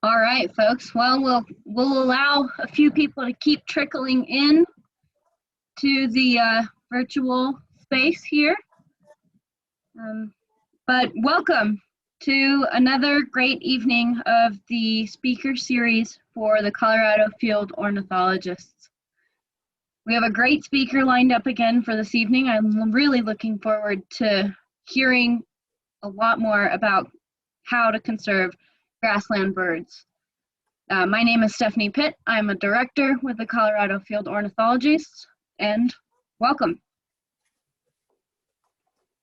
All right, folks. Well, we'll allow a few people to keep trickling in to the virtual space here. But welcome to another great evening of the speaker series for the Colorado Field Ornithologists. We have a great speaker lined up again for this evening. I'm really looking forward to hearing a lot more about how to conserve grassland birds. My name is Stephanie Pitt. I'm a director with the Colorado Field Ornithologists, and welcome.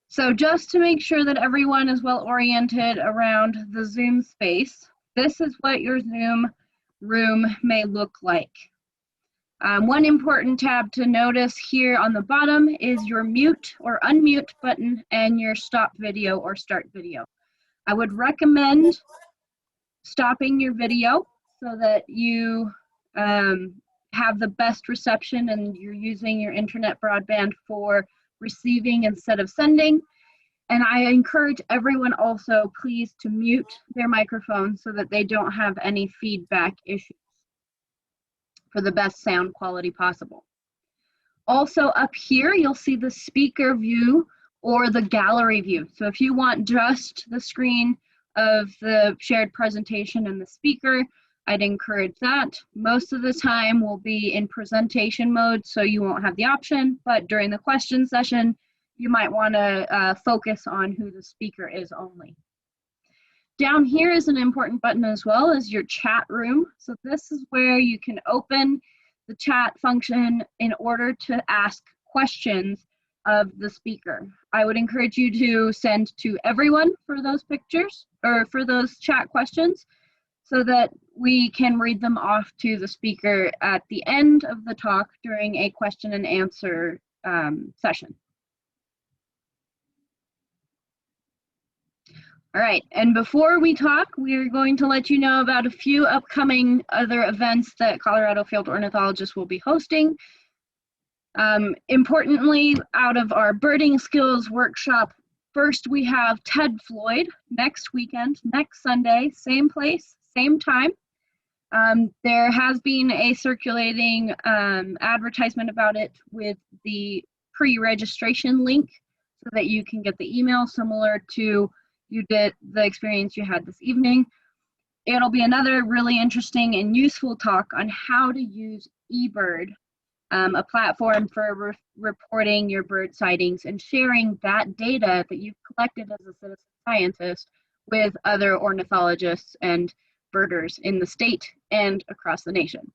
So just to make sure that everyone is well oriented around the Zoom space, this is what your Zoom room may look like. One important tab to notice here on the bottom is your mute or unmute button and your stop video or start video. I would recommend stopping your video so that you have the best reception and you're using your internet broadband for receiving instead of sending. And I encourage everyone also please to mute their microphone so that they don't have any feedback issues for the best sound quality possible. Also up here, you'll see the speaker view or the gallery view. So if you want just the screen of the shared presentation and the speaker, I'd encourage that. Most of the time we'll be in presentation mode, so you won't have the option, but during the question session, you might want to focus on who the speaker is only. Down here is an important button as well as your chat room. So this is where you can open the chat function in order to ask questions of the speaker. I would encourage you to send to everyone for those pictures or for those chat questions so that we can read them off to the speaker at the end of the talk during a question and answer session. All right, and before we talk, we're going to let you know about a few upcoming other events that Colorado Field Ornithologists will be hosting. Importantly, out of our birding skills workshop, first we have Ted Floyd next weekend, next Sunday, same place, same time. There has been a circulating advertisement about it with the pre-registration link so that you can get the email similar to you did the experience you had this evening. It'll be another really interesting and useful talk on how to use eBird, a platform for reporting your bird sightings and sharing that data that you've collected as a citizen scientist with other ornithologists and birders in the state and across the nation.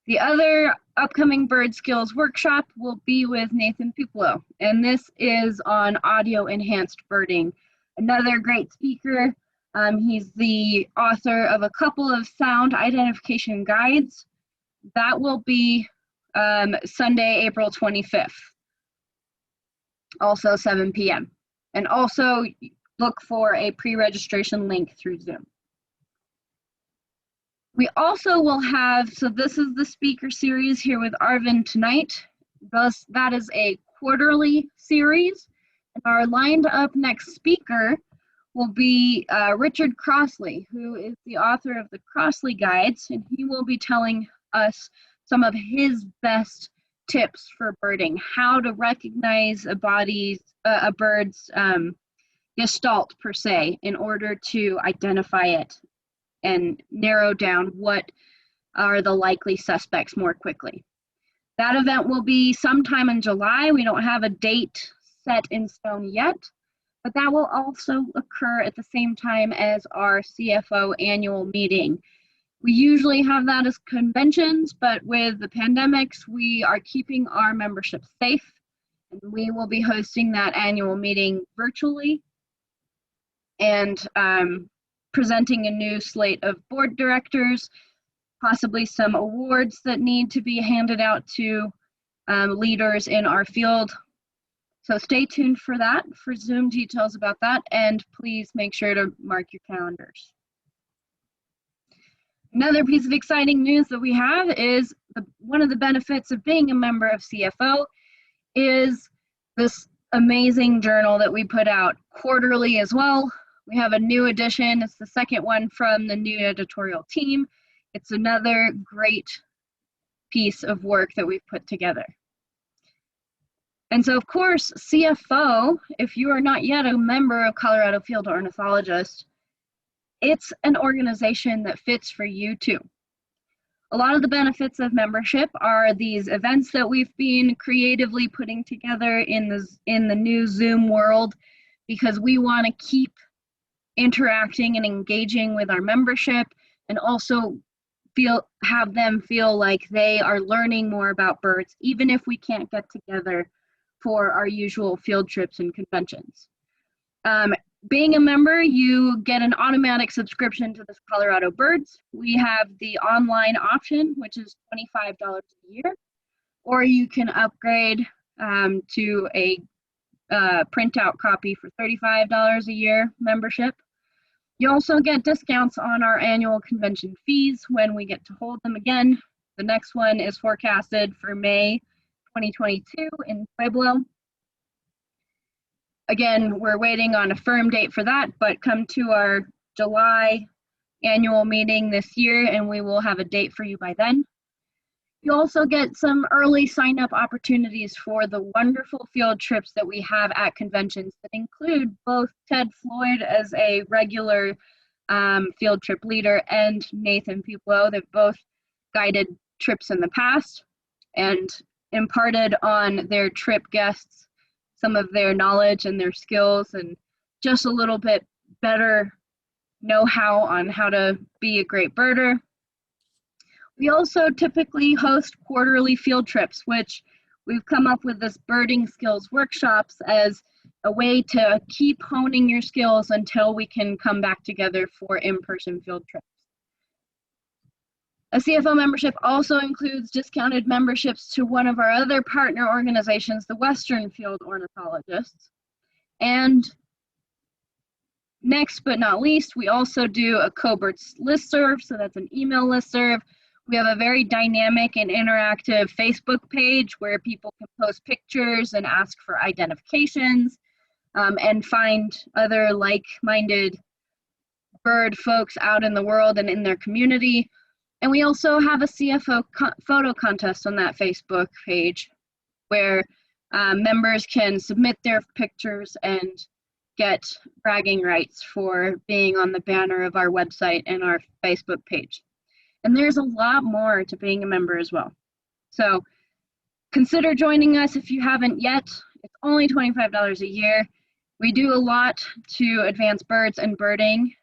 The other upcoming bird skills workshop will be with Nathan Puplo, and this is on audio enhanced birding. Another great speaker. He's the author of a couple of sound identification guides. That will be Sunday, April 25th, also 7 p.m. And also look for a pre-registration link through Zoom. We also will have, so this is the speaker series here with Arvind tonight. That is a quarterly series. And our lined up next speaker will be Richard Crossley, who is the author of the Crossley Guides, and he will be telling us some of his best tips for birding, how to recognize a bird's gestalt per se in order to identify it and narrow down what are the likely suspects more quickly. That event will be sometime in July. We don't have a date set in stone yet, but that will also occur at the same time as our CFO annual meeting. We usually have that as conventions, but with the pandemics, we are keeping our membership safe, and we will be hosting that annual meeting virtually and presenting a new slate of board directors, possibly some awards that need to be handed out to leaders in our field. So stay tuned for that, for Zoom details about that, and please make sure to mark your calendars. Another piece of exciting news that we have is one of the benefits of being a member of CFO is this amazing journal that we put out quarterly as well. We have a new edition. It's the second one from the new editorial team. It's another great piece of work that we've put together. And so, of course, CFO, if you are not yet a member of Colorado Field Ornithologist, it's an organization that fits for you too. A lot of the benefits of membership are these events that we've been creatively putting together in the new Zoom world, because we want to keep interacting and engaging with our membership, and also have them feel like they are learning more about birds, even if we can't get together for our usual field trips and conventions. Being a member, you get an automatic subscription to the Colorado Birds. We have the online option, which is $25 a year, or you can upgrade to a printout copy for $35 a year membership. You also get discounts on our annual convention fees when we get to hold them again. The next one is forecasted for May 2022 in Pueblo. Again, we're waiting on a firm date for that, but come to our July annual meeting this year and we will have a date for you by then. You also get some early sign-up opportunities for the wonderful field trips that we have at conventions that include both Ted Floyd as a regular field trip leader and Nathan Puplo. They've both guided trips in the past and imparted on their trip guests some of their knowledge and their skills and just a little bit better know-how on how to be a great birder. We also typically host quarterly field trips, which we've come up with this birding skills workshops as a way to keep honing your skills until we can come back together for in-person field trips. A CFO membership also includes discounted memberships to one of our other partner organizations, the Western Field Ornithologists. And next but not least, we also do a Covert Listserv, so that's an email listserv. We have a very dynamic and interactive Facebook page where people can post pictures and ask for identifications and find other like-minded bird folks out in the world and in their community. And we also have a CFO photo contest on that Facebook page where members can submit their pictures and get bragging rights for being on the banner of our website and our Facebook page. And there's a lot more to being a member as well. So consider joining us if you haven't yet. It's only $25 a year. We do a lot to advance birds and birding,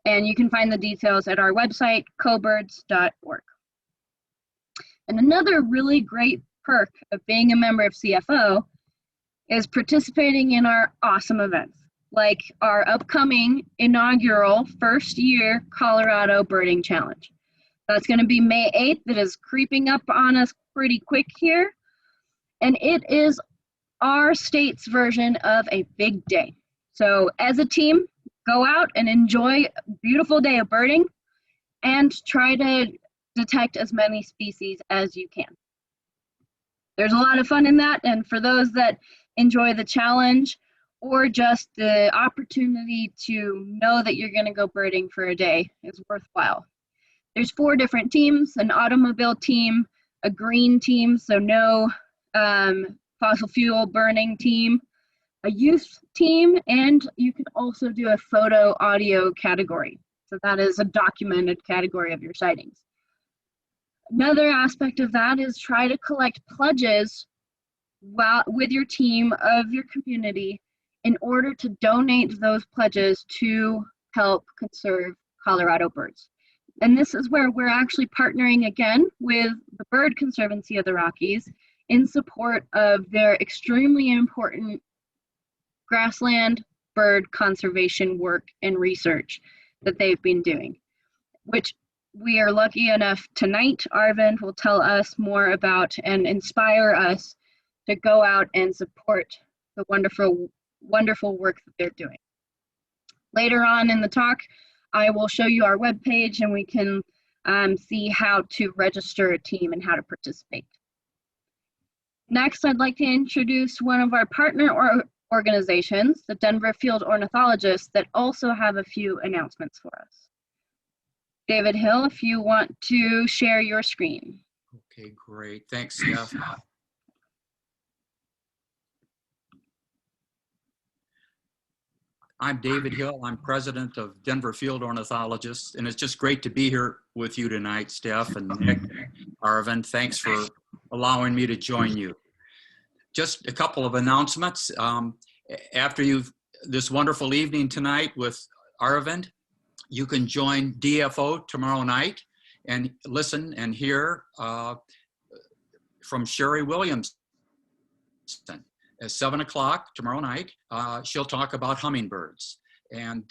and you can find the details at our website, cobirds.org. And another really great perk of being a member of CFO is participating in our awesome events, like our upcoming inaugural first year Colorado Birding Challenge. That's going to be May 8th. That is creeping up on us pretty quick here. And it is our state's version of a big day. So as a team, go out and enjoy a beautiful day of birding and try to detect as many species as you can. There's a lot of fun in that, and for those that enjoy the challenge or just the opportunity to know that you're going to go birding for a day is worthwhile. There's 4 different teams: an automobile team, a green team, so no fossil fuel burning team, a youth team, and you can also do a photo audio category. So that is a documented category of your sightings. Another aspect of that is try to collect pledges with your team of your community in order to donate those pledges to help conserve Colorado birds. And this is where we're actually partnering again with the Bird Conservancy of the Rockies in support of their extremely important grassland bird conservation work and research that they've been doing, which we are lucky enough tonight, Arvind will tell us more about and inspire us to go out and support the wonderful, wonderful work that they're doing. Later on in the talk, I will show you our webpage and we can see how to register a team and how to participate. Next, I'd like to introduce one of our partner organizations, the Denver Field Ornithologists, that also have a few announcements for us. David Hill, if you want to share your screen. Okay, great. Thanks, Steph. I'm David Hill. I'm president of Denver Field Ornithologists, and it's just great to be here with you tonight, Steph and Nick, Arvind. Thanks for allowing me to join you. Just a couple of announcements. After this wonderful evening tonight with Arvind, you can join DFO tomorrow night and listen and hear from Sherry Williamson. At 7 o'clock tomorrow night, she'll talk about hummingbirds and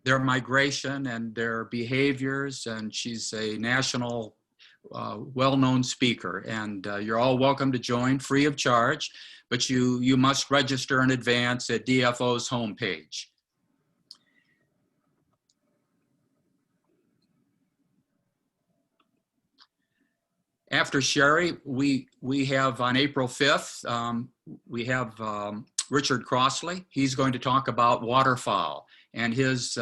their migration and their behaviors, and she's a national well-known speaker, and you're all welcome to join free of charge, but you must register in advance at DFO's homepage. After Sherry, we have on April 5th, we have Richard Crossley. He's going to talk about waterfowl and his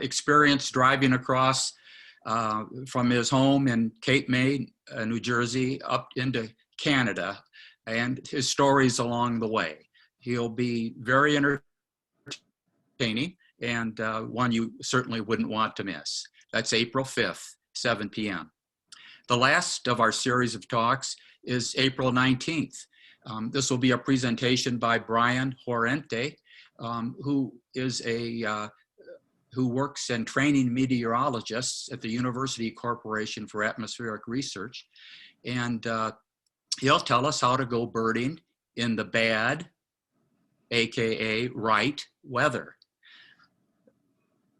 experience driving across from his home in Cape May, New Jersey, up into Canada, and his stories along the way. He'll be very entertaining and one you certainly wouldn't want to miss. That's April 5th, 7 p.m. The last of our series of talks is April 19th. This will be a presentation by Brian Horente, who is who works in training meteorologists at the University Corporation for Atmospheric Research. And he'll tell us how to go birding in the bad, AKA right weather.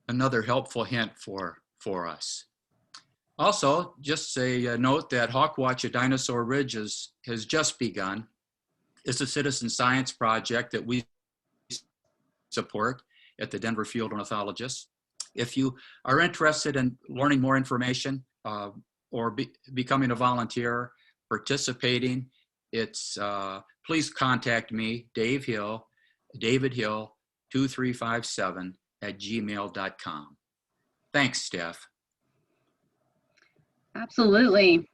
Another helpful hint for us. Also, just a note that Hawkwatch at Dinosaur Ridge has just begun. It's a citizen science project that we support at the Denver Field Ornithologists. If you are interested in learning more information or becoming a volunteer, participating, please contact me, David Hill, 2357@gmail.com. Thanks, Steph. Absolutely.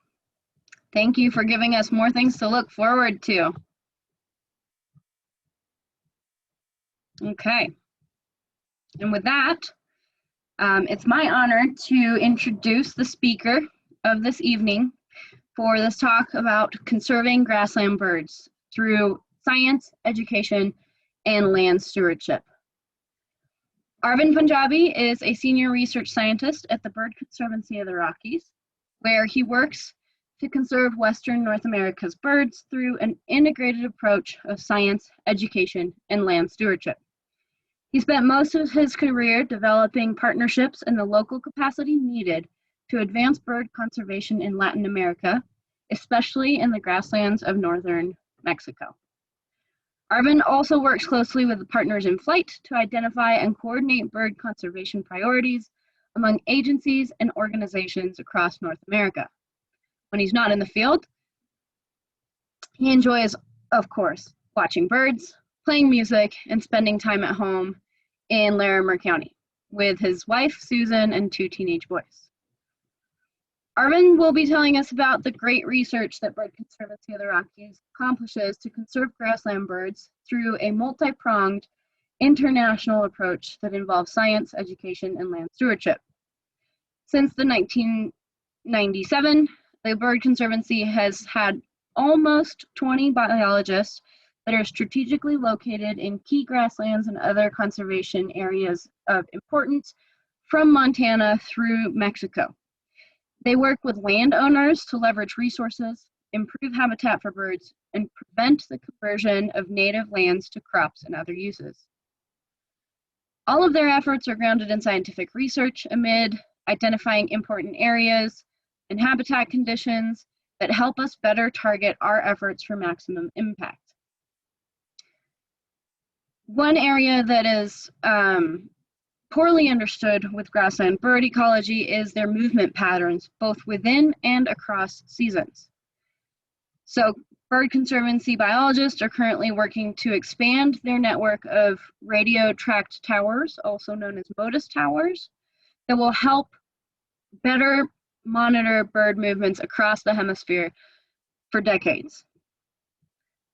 Thank you for giving us more things to look forward to. Okay. And with that, it's my honor to introduce the speaker of this evening for this talk about conserving grassland birds through science, education, and land stewardship. Arvind Panjabi is a senior research scientist at the Bird Conservancy of the Rockies, where he works to conserve Western North America's birds through an integrated approach of science, education, and land stewardship. He spent most of his career developing partnerships in the local capacity needed to advance bird conservation in Latin America, especially in the grasslands of northern Mexico. Arvind also works closely with the partners in flight to identify and coordinate bird conservation priorities among agencies and organizations across North America. When he's not in the field, he enjoys, of course, watching birds, playing music, and spending time at home in Larimer County with his wife, Susan, and 2 teenage boys. Arvind will be telling us about the great research that Bird Conservancy of the Rockies accomplishes to conserve grassland birds through a multi-pronged international approach that involves science, education, and land stewardship. Since the 1997, the Bird Conservancy has had almost 20 biologists that are strategically located in key grasslands and other conservation areas of importance from Montana through Mexico. They work with landowners to leverage resources, improve habitat for birds, and prevent the conversion of native lands to crops and other uses. All of their efforts are grounded in scientific research amid identifying important areas and habitat conditions that help us better target our efforts for maximum impact. One area that is poorly understood with grassland bird ecology is their movement patterns, both within and across seasons. So Bird Conservancy biologists are currently working to expand their network of radio tracked towers, also known as Modus towers, that will help better monitor bird movements across the hemisphere for decades.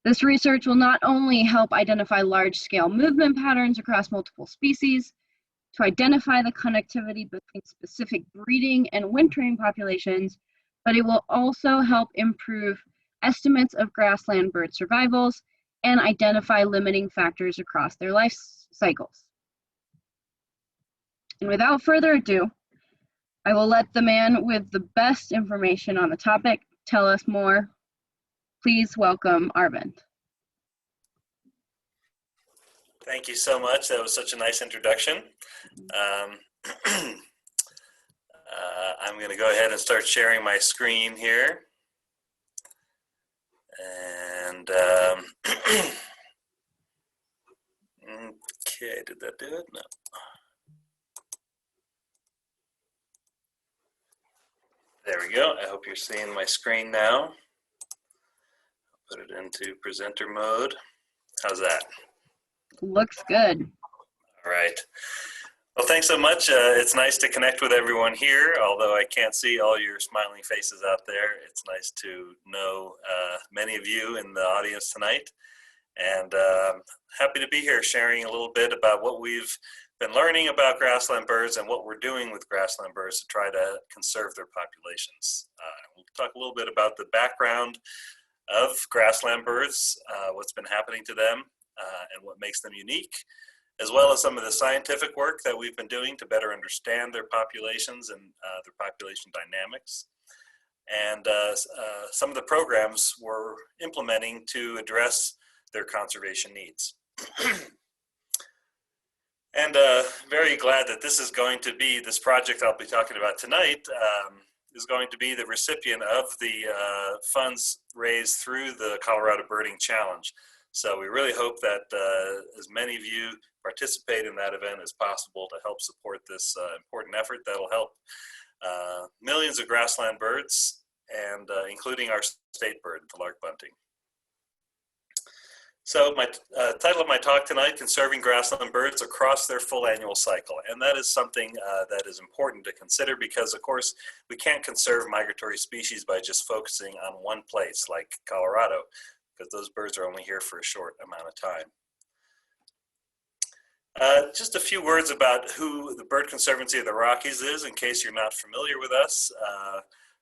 This research will not only help identify large-scale movement patterns across multiple species, to identify the connectivity between specific breeding and wintering populations, but it will also help improve estimates of grassland bird survivals and identify limiting factors across their life cycles. And without further ado, I will let the man with the best information on the topic tell us more. Please welcome Arvind. Thank you so much. That was such a nice introduction. I'm going to go ahead and start sharing my screen here. And okay, did that do it? No. There we go. I hope you're seeing my screen now. Put it into presenter mode. How's that? Looks good. All right. Well, thanks so much. It's nice to connect with everyone here, although I can't see all your smiling faces out there. It's nice to know many of you in the audience tonight. And happy to be here sharing a little bit about what we've been learning about grassland birds and what we're doing with grassland birds to try to conserve their populations. We'll talk a little bit about the background of grassland birds, what's been happening to them, and what makes them unique, as well as some of the scientific work that we've been doing to better understand their populations and their population dynamics, and some of the programs we're implementing to address their conservation needs. And very glad that this is going to be, this project I'll be talking about tonight is going to be the recipient of the funds raised through the Colorado Birding Challenge. So we really hope that as many of you participate in that event as possible to help support this important effort that'll help millions of grassland birds, and including our state bird, the lark bunting. So my title of my talk tonight, Conserving Grassland Birds Across Their Full Annual Cycle. And that is something that is important to consider because, of course, we can't conserve migratory species by just focusing on one place like Colorado, because those birds are only here for a short amount of time. Just a few words about who the Bird Conservancy of the Rockies is, in case you're not familiar with us.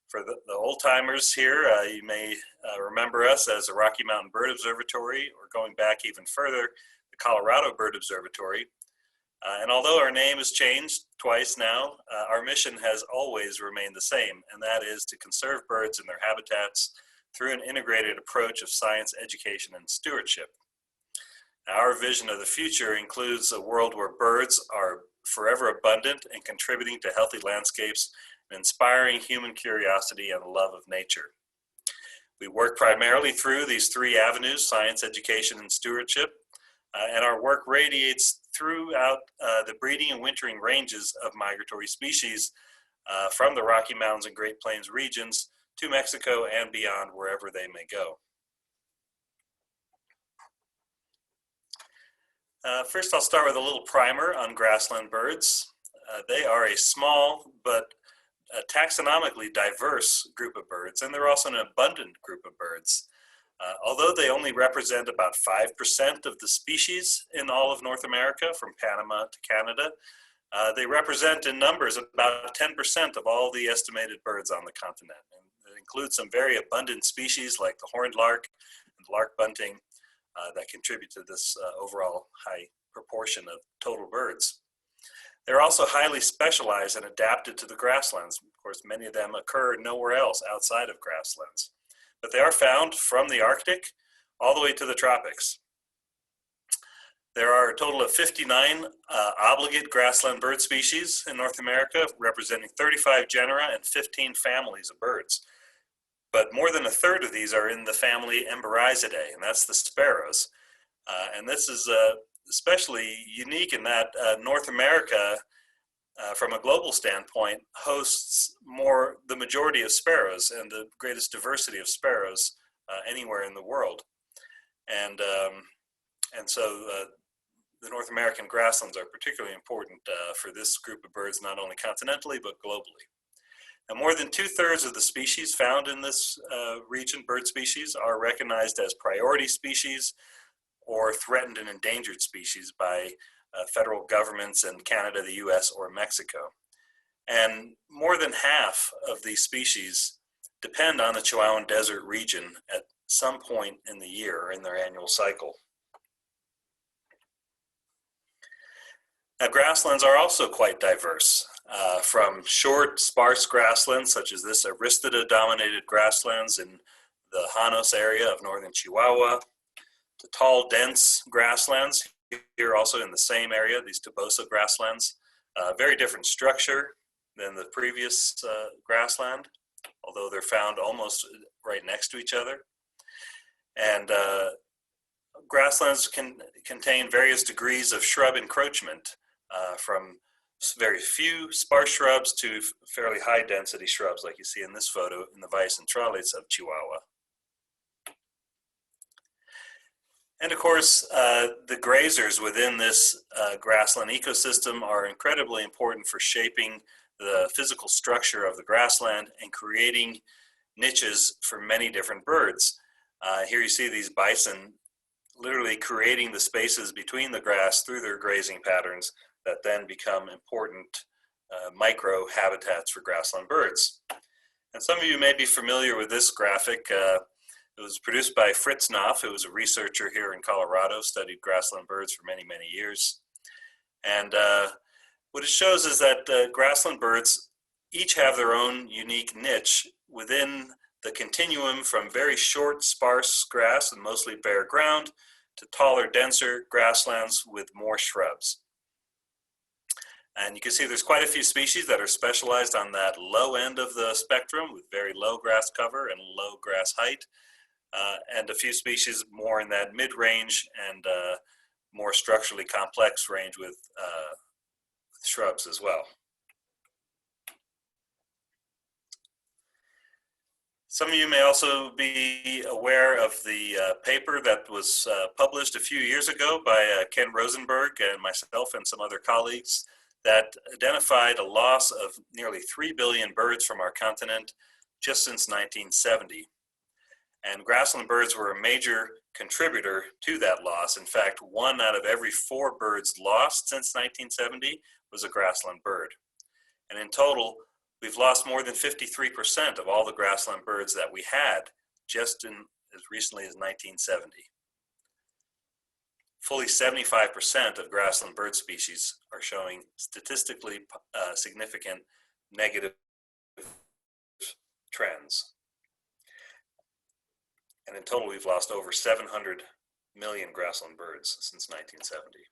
For the old timers here, you may remember us as the Rocky Mountain Bird Observatory, or going back even further, the Colorado Bird Observatory. And although our name has changed twice now, our mission has always remained the same, and that is to conserve birds in their habitats through an integrated approach of science, education, and stewardship. Now, our vision of the future includes a world where birds are forever abundant and contributing to healthy landscapes and inspiring human curiosity and love of nature. We work primarily through these three avenues: science, education, and stewardship, and our work radiates throughout the breeding and wintering ranges of migratory species from the Rocky Mountains and Great Plains regions to Mexico and beyond, wherever they may go. First, I'll start with a little primer on grassland birds. They are a small but taxonomically diverse group of birds, and they're also an abundant group of birds. Although they only represent about 5% of the species in all of North America, from Panama to Canada, they represent in numbers about 10% of all the estimated birds on the continent. And it includes some very abundant species like the horned lark and lark bunting that contribute to this overall high proportion of total birds. They're also highly specialized and adapted to the grasslands. Of course, many of them occur nowhere else outside of grasslands. But they are found from the Arctic all the way to the tropics. There are a total of 59 obligate grassland bird species in North America, representing 35 genera and 15 families of birds. But more than a third of these are in the family Emberizidae, and that's the sparrows. And this is especially unique in that North America, from a global standpoint, hosts the majority of sparrows and the greatest diversity of sparrows anywhere in the world. And so the North American grasslands are particularly important for this group of birds, not only continentally, but globally. And more than 2/3 of the species found in this region, bird species, are recognized as priority species or threatened and endangered species by federal governments in Canada, the US, or Mexico. And more than half of these species depend on the Chihuahuan Desert region at some point in the year or in their annual cycle. Now, grasslands are also quite diverse, from short, sparse grasslands, such as this Aristida-dominated grasslands in the Janos area of northern Chihuahua, to tall, dense grasslands, here also in the same area, these Toboso grasslands. Very different structure than the previous grassland, although they're found almost right next to each other. And grasslands can contain various degrees of shrub encroachment, from very few sparse shrubs to fairly high density shrubs, like you see in this photo in the Weiss Centrales of Chihuahua. And of course, the grazers within this grassland ecosystem are incredibly important for shaping the physical structure of the grassland and creating niches for many different birds. Here you see these bison literally creating the spaces between the grass through their grazing patterns that then become important micro habitats for grassland birds. And some of you may be familiar with this graphic. It was produced by Fritz Knopf, who was a researcher here in Colorado, studied grassland birds for many, many years. And what it shows is that grassland birds each have their own unique niche within the continuum from very short, sparse grass and mostly bare ground to taller, denser grasslands with more shrubs. And you can see there's quite a few species that are specialized on that low end of the spectrum with very low grass cover and low grass height, and a few species more in that mid-range and more structurally complex range with shrubs as well. Some of you may also be aware of the paper that was published a few years ago by Ken Rosenberg and myself and some other colleagues that identified a loss of nearly 3 billion birds from our continent just since 1970. And grassland birds were a major contributor to that loss. In fact, 1 out of every 4 birds lost since 1970 was a grassland bird. And in total, we've lost more than 53% of all the grassland birds that we had just in as recently as 1970. Fully 75% of grassland bird species are showing statistically significant negative trends. And in total, we've lost over 700 million grassland birds since 1970.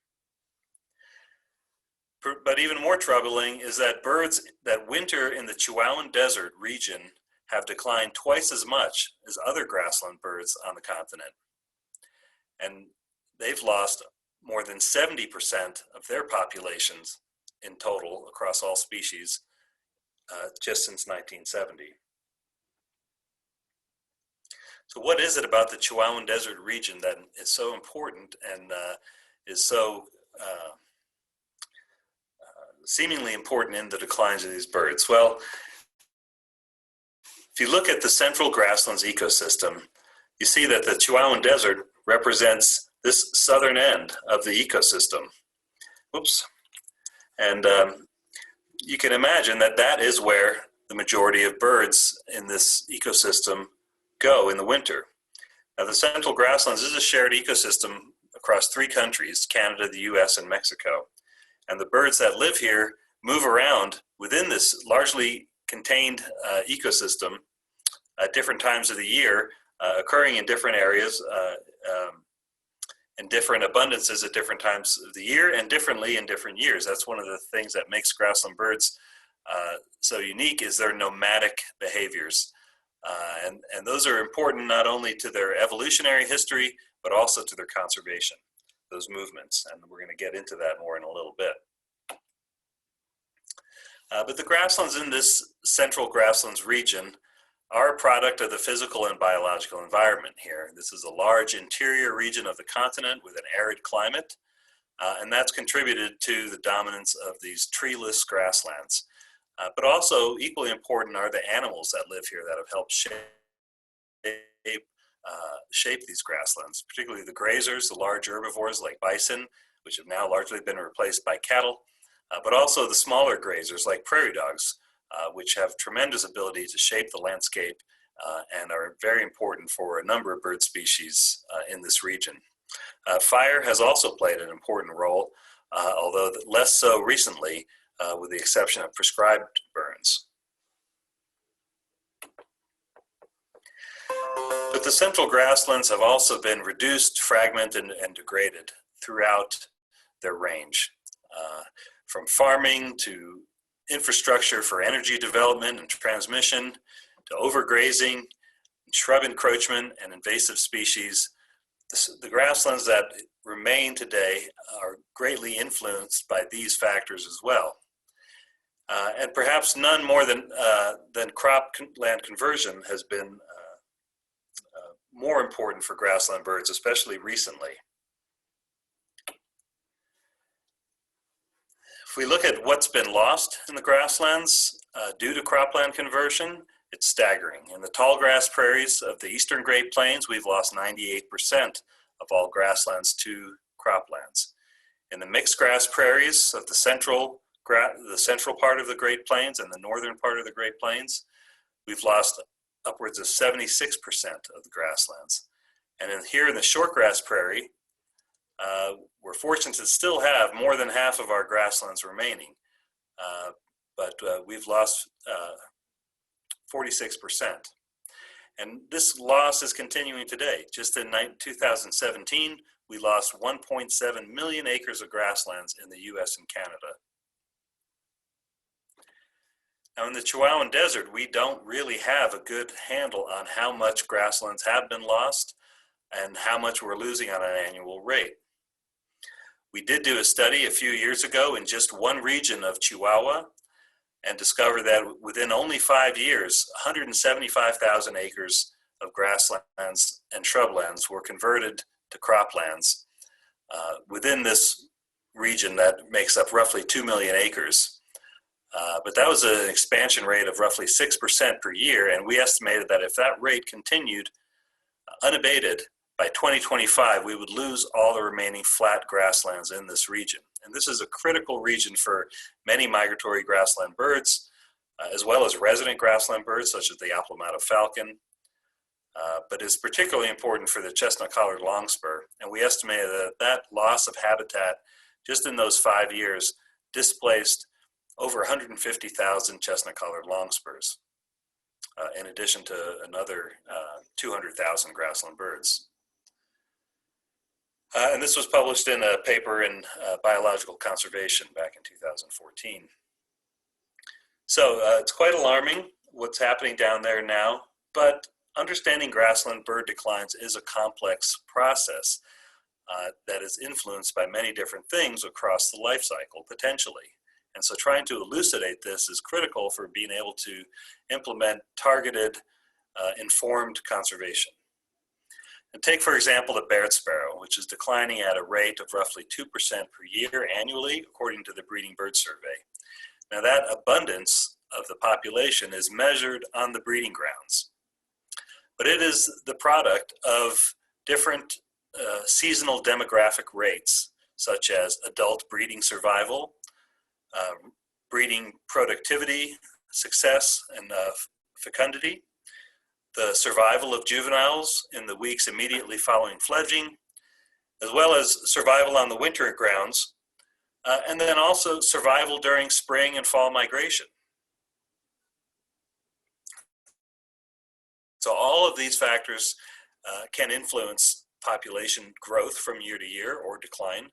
But even more troubling is that birds that winter in the Chihuahuan Desert region have declined twice as much as other grassland birds on the continent. And they've lost more than 70% of their populations in total across all species just since 1970. So what is it about the Chihuahuan Desert region that is so important and is so seemingly important in the declines of these birds? Well, if you look at the central grasslands ecosystem, you see that the Chihuahuan Desert represents this southern end of the ecosystem. Oops. And you can imagine that that is where the majority of birds in this ecosystem go in the winter. Now, the central grasslands is a shared ecosystem across 3 countries, Canada, the US, and Mexico. And the birds that live here move around within this largely contained ecosystem at different times of the year, occurring in different areas and different abundances at different times of the year and differently in different years. That's one of the things that makes grassland birds so unique, is their nomadic behaviors. And those are important not only to their evolutionary history, but also to their conservation, those movements. And we're going to get into that more in a little bit. But the grasslands in this central grasslands region are a product of the physical and biological environment here. This is a large interior region of the continent with an arid climate, and that's contributed to the dominance of these treeless grasslands. But also equally important are the animals that live here that have helped shape these grasslands, particularly the grazers, the large herbivores like bison, which have now largely been replaced by cattle, but also the smaller grazers like prairie dogs, which have tremendous ability to shape the landscape and are very important for a number of bird species in this region. Fire has also played an important role, although less so recently, with the exception of prescribed burns. But the central grasslands have also been reduced, fragmented, and degraded throughout their range, from farming to infrastructure for energy development and transmission, to overgrazing, shrub encroachment, and invasive species. The grasslands that remain today are greatly influenced by these factors as well. And perhaps none more than cropland conversion has been more important for grassland birds, especially recently. If we look at what's been lost in the grasslands due to cropland conversion, it's staggering. In the tall grass prairies of the eastern Great Plains, we've lost 98% of all grasslands to croplands. In the mixed grass prairies of the central part of the Great Plains and the northern part of the Great Plains, we've lost upwards of 76% of the grasslands. And here in the shortgrass prairie, we're fortunate to still have more than half of our grasslands remaining, but we've lost 46%. And this loss is continuing today. Just in 2017, we lost 1.7 million acres of grasslands in the US and Canada. Now in the Chihuahuan Desert, we don't really have a good handle on how much grasslands have been lost and how much we're losing on an annual rate. We did do a study a few years ago in just one region of Chihuahua and discovered that within only 5 years, 175,000 acres of grasslands and shrublands were converted to croplands within this region that makes up roughly 2 million acres. But that was an expansion rate of roughly 6% per year, and we estimated that if that rate continued unabated, by 2025, we would lose all the remaining flat grasslands in this region. And this is a critical region for many migratory grassland birds, as well as resident grassland birds, such as the apple-mouthed falcon, but is particularly important for the chestnut-collared longspur. And we estimated that that loss of habitat just in those 5 years displaced over 150,000 chestnut-collared longspurs, in addition to another 200,000 grassland birds. And this was published in a paper in Biological Conservation back in 2014. So it's quite alarming what's happening down there now, but understanding grassland bird declines is a complex process that is influenced by many different things across the life cycle, potentially. And so trying to elucidate this is critical for being able to implement targeted, informed conservation. And take, for example, the Barrett sparrow, which is declining at a rate of roughly 2% per year annually, according to the Breeding Bird Survey. Now that abundance of the population is measured on the breeding grounds, but it is the product of different seasonal demographic rates, such as adult breeding survival, breeding productivity, success, and fecundity, the survival of juveniles in the weeks immediately following fledging, as well as survival on the winter grounds, and then also survival during spring and fall migration. So all of these factors can influence population growth from year to year or decline,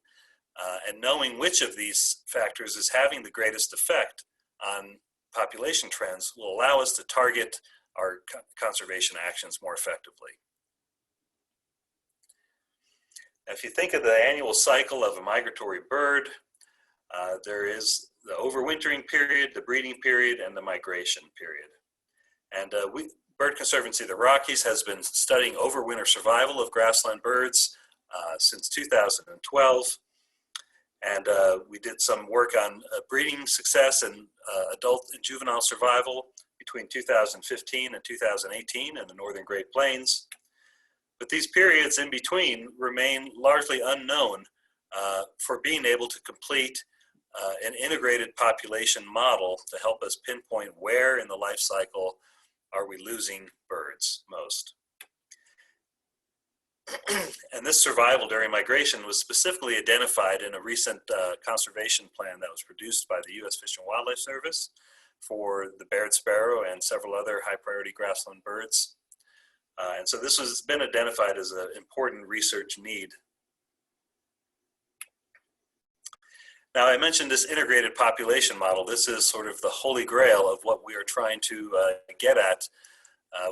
and knowing which of these factors is having the greatest effect on population trends will allow us to target our conservation actions more effectively. Now, if you think of the annual cycle of a migratory bird, there is the overwintering period, the breeding period, and the migration period. And Bird Conservancy of the Rockies has been studying overwinter survival of grassland birds since 2012. And we did some work on breeding success and adult and juvenile survival between 2015 and 2018 in the northern Great Plains. But these periods in between remain largely unknown for being able to complete an integrated population model to help us pinpoint where in the life cycle are we losing birds most. And this survival during migration was specifically identified in a recent conservation plan that was produced by the U.S. Fish and Wildlife Service for the Baird sparrow and several other high priority grassland birds. And so this has been identified as an important research need. Now, I mentioned this integrated population model. This is sort of the holy grail of what we are trying to get at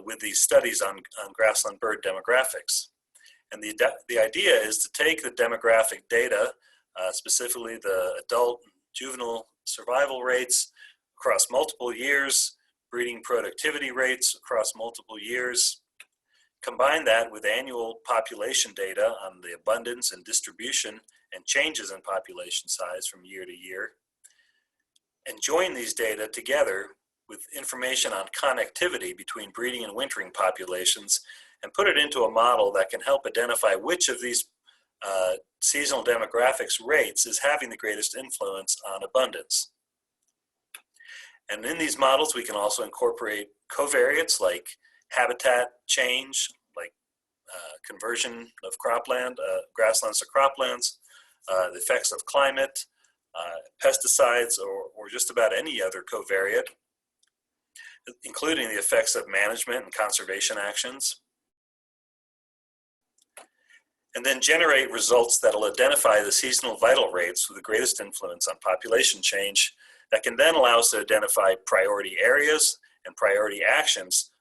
with these studies on grassland bird demographics. And the idea is to take the demographic data, specifically the adult and juvenile survival rates across multiple years, breeding productivity rates across multiple years, combine that with annual population data on the abundance and distribution and changes in population size from year to year, and join these data together with information on connectivity between breeding and wintering populations, and put it into a model that can help identify which of these seasonal demographics rates is having the greatest influence on abundance. And in these models, we can also incorporate covariates like habitat change, like conversion of cropland, grasslands to croplands, the effects of climate, pesticides, or just about any other covariate, including the effects of management and conservation actions. And then generate results that will identify the seasonal vital rates with the greatest influence on population change that can then allow us to identify priority areas and priority actions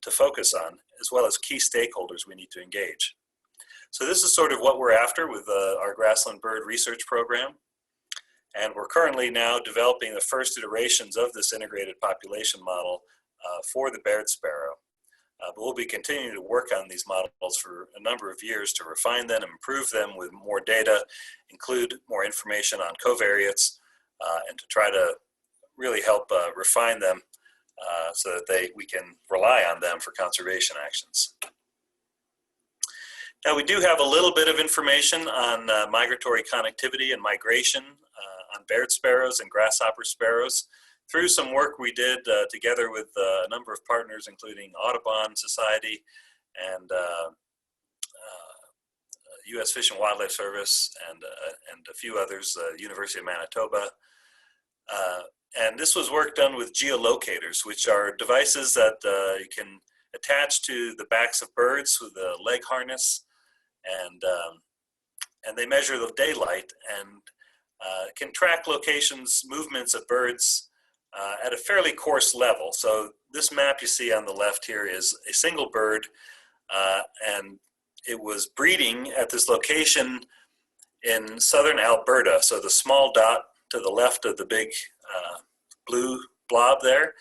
to focus on, as well as key stakeholders we need to engage. So this is sort of what we're after with our grassland bird research program. And we're currently now developing the first iterations of this integrated population model for the Baird sparrow. But we'll be continuing to work on these models for a number of years to refine them, improve them with more data, include more information on covariates, and to try to really help refine them so that we can rely on them for conservation actions. Now, we do have a little bit of information on migratory connectivity and migration on Baird sparrows and grasshopper sparrows through some work we did together with a number of partners, including Audubon Society and U.S. Fish and Wildlife Service and a few others, University of Manitoba. And this was work done with geolocators, which are devices that you can attach to the backs of birds with a leg harness, and they measure the daylight and can track locations, movements of birds at a fairly coarse level. So this map you see on the left here is a single bird, and it was breeding at this location in southern Alberta. So the small dot to the left of the big blue blob there,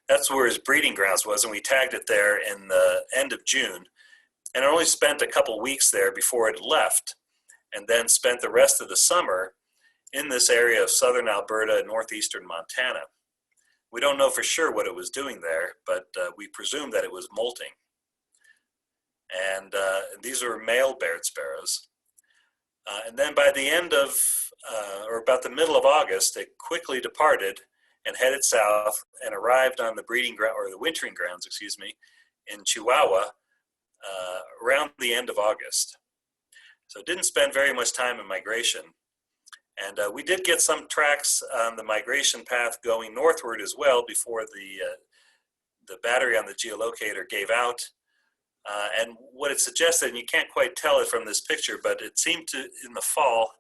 that's where his breeding grounds was, and we tagged it there in the end of June. And it only spent a couple weeks there before it left, and then spent the rest of the summer in this area of southern Alberta and northeastern Montana. We don't know for sure what it was doing there, but we presume that it was molting. And these are male Baird sparrows. And then by the end of, or about the middle of August, it quickly departed and headed south and arrived on the breeding ground, or the wintering grounds, excuse me, in Chihuahua around the end of August. So it didn't spend very much time in migration. And we did get some tracks on the migration path going northward as well before the battery on the geolocator gave out. And what it suggested, and you can't quite tell it from this picture, but it seemed to, in the fall,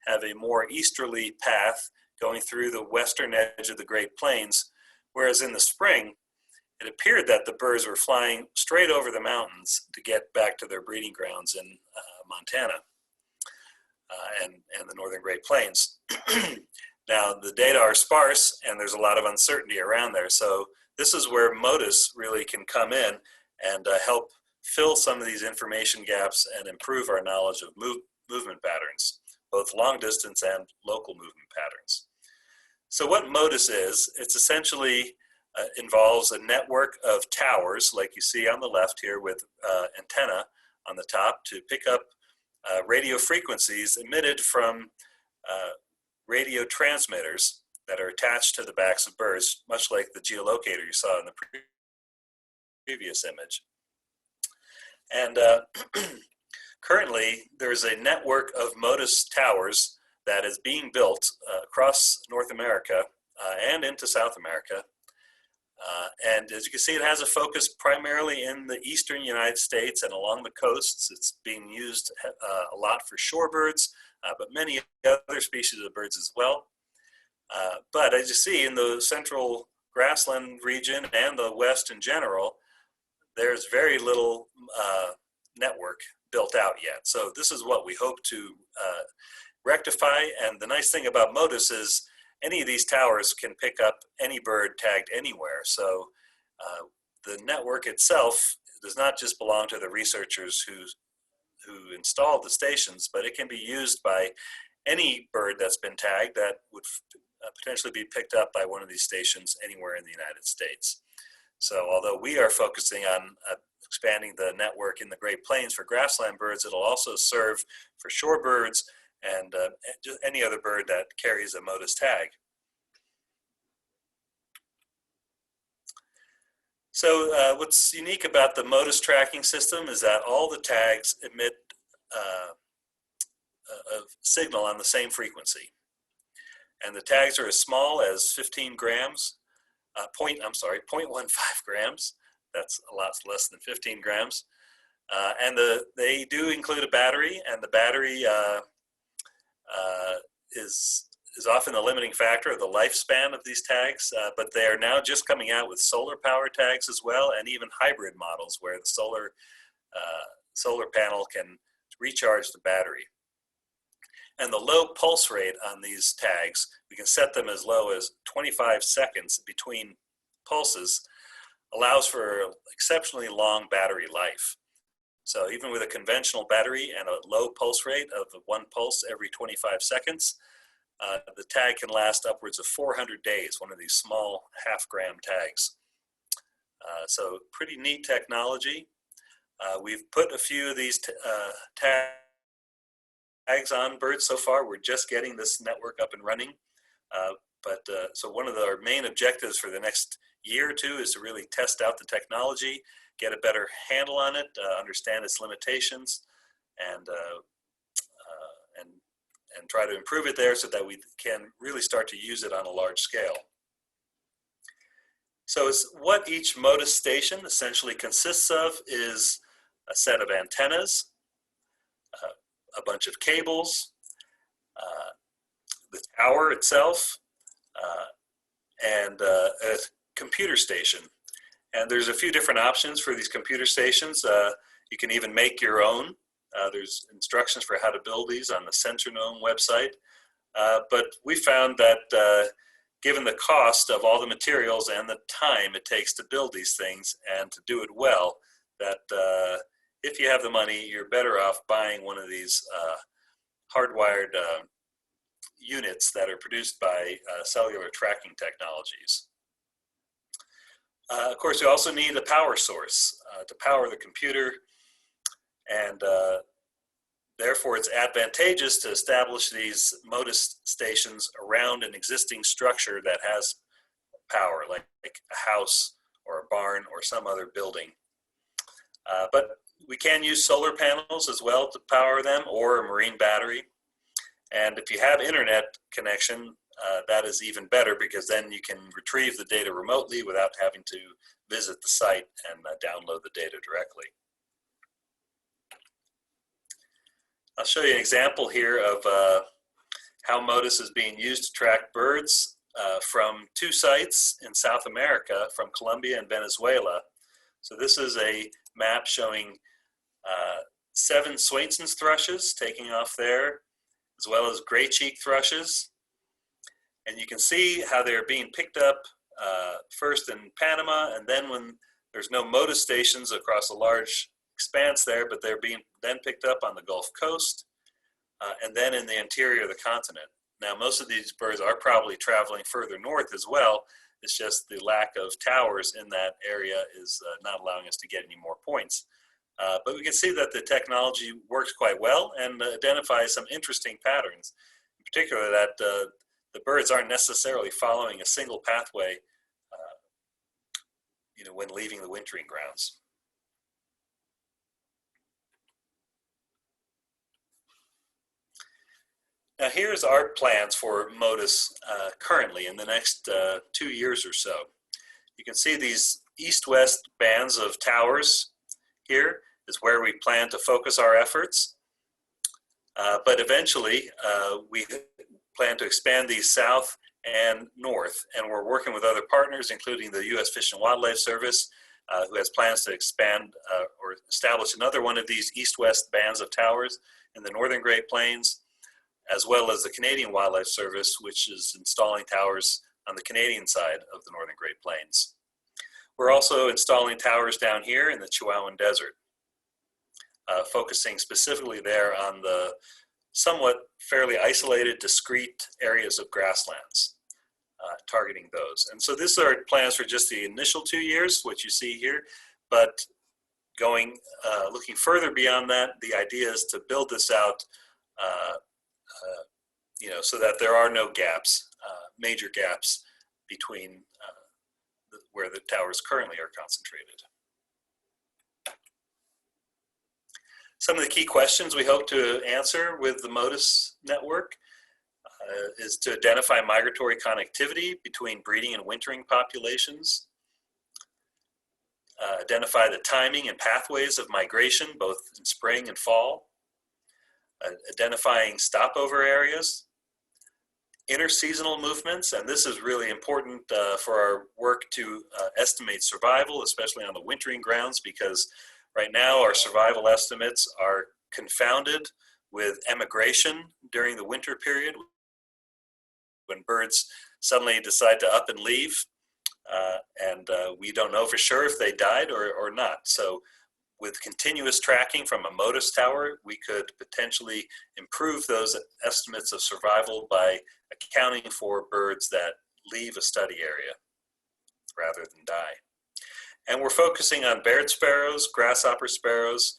have a more easterly path going through the western edge of the Great Plains, whereas in the spring, it appeared that the birds were flying straight over the mountains to get back to their breeding grounds in Montana and the northern Great Plains. Now, the data are sparse, and there's a lot of uncertainty around there, so this is where Modus really can come in and help fill some of these information gaps and improve our knowledge of movement patterns, both long distance and local movement patterns. So what Modus is, it's essentially involves a network of towers, like you see on the left here with antenna on the top to pick up radio frequencies emitted from radio transmitters that are attached to the backs of birds, much like the geolocator you saw in the previous image. And currently, there's a network of Modus towers that is being built across North America and into South America. And as you can see, it has a focus primarily in the eastern United States and along the coasts. It's being used a lot for shorebirds, but many other species of birds as well. But as you see, in the central grassland region and the West in general, there's very little network built out yet. So this is what we hope to rectify. And the nice thing about Modus is any of these towers can pick up any bird tagged anywhere. So the network itself does not just belong to the researchers who installed the stations, but it can be used by any bird that's been tagged that would potentially be picked up by one of these stations anywhere in the United States. So although we are focusing on expanding the network in the Great Plains for grassland birds, it'll also serve for shorebirds and just any other bird that carries a Modus tag. So what's unique about the Modus tracking system is that all the tags emit a signal on the same frequency. And the tags are as small as 15 grams, 0.15 grams. That's a lot less than 15 grams. And they do include a battery, and the battery is often the limiting factor of the lifespan of these tags, but they are now just coming out with solar power tags as well, and even hybrid models where the solar panel can recharge the battery. And the low pulse rate on these tags, we can set them as low as 25 seconds between pulses, allows for exceptionally long battery life. So even with a conventional battery and a low pulse rate of 1 pulse every 25 seconds, the tag can last upwards of 400 days, one of these small half-gram tags. So pretty neat technology. We've put a few of these tags on birds so far. We're just getting this network up and running. So one of our main objectives for the next year or two is to really test out the technology, get a better handle on it, understand its limitations, and try to improve it there so that we can really start to use it on a large scale. So what each Modus station essentially consists of is a set of antennas, a bunch of cables, the tower itself, and a computer station. And there's a few different options for these computer stations. You can even make your own. There's instructions for how to build these on the Sensor-Gnome website. But we found that given the cost of all the materials and the time it takes to build these things and to do it well, that if you have the money, you're better off buying one of these hardwired units that are produced by cellular tracking technologies. Of course, you also need a power source to power the computer, and therefore it's advantageous to establish these Modus stations around an existing structure that has power, like a house or a barn or some other building. But we can use solar panels as well to power them, or a marine battery. And if you have internet connection, that is even better, because then you can retrieve the data remotely without having to visit the site and download the data directly. I'll show you an example here of how Modus is being used to track birds from 2 sites in South America, from Colombia and Venezuela. So this is a map showing 7 Swainson's thrushes taking off there, as well as gray cheek thrushes. And you can see how they're being picked up first in Panama, and then when there's no Modus stations across a large expanse there, but they're being then picked up on the Gulf Coast, and then in the interior of the continent. Now, most of these birds are probably traveling further north as well. It's just the lack of towers in that area is not allowing us to get any more points. But we can see that the technology works quite well and identifies some interesting patterns. In particular, that the birds aren't necessarily following a single pathway when leaving the wintering grounds. Now here's our plans for Modus currently in the next 2 years or so. You can see these east-west bands of towers here is where we plan to focus our efforts. But eventually we plan to expand these south and north, and we're working with other partners, including the U.S. Fish and Wildlife Service, who has plans to expand or establish another one of these east-west bands of towers in the northern Great Plains, as well as the Canadian Wildlife Service, which is installing towers on the Canadian side of the northern Great Plains. We're also installing towers down here in the Chihuahuan Desert, focusing specifically there on the somewhat fairly isolated, discrete areas of grasslands, targeting those. And so these are plans for just the initial 2 years, what you see here, but looking further beyond that, the idea is to build this out so that there are no gaps, major gaps between where the towers currently are concentrated. Some of the key questions we hope to answer with the Modus network is to identify migratory connectivity between breeding and wintering populations, identify the timing and pathways of migration, both in spring and fall, identifying stopover areas, interseasonal movements, and this is really important for our work to estimate survival, especially on the wintering grounds, because right now our survival estimates are confounded with emigration during the winter period, when birds suddenly decide to up and leave, and we don't know for sure if they died or not. So with continuous tracking from a Modus tower, we could potentially improve those estimates of survival by accounting for birds that leave a study area rather than die. And we're focusing on Baird sparrows, grasshopper sparrows,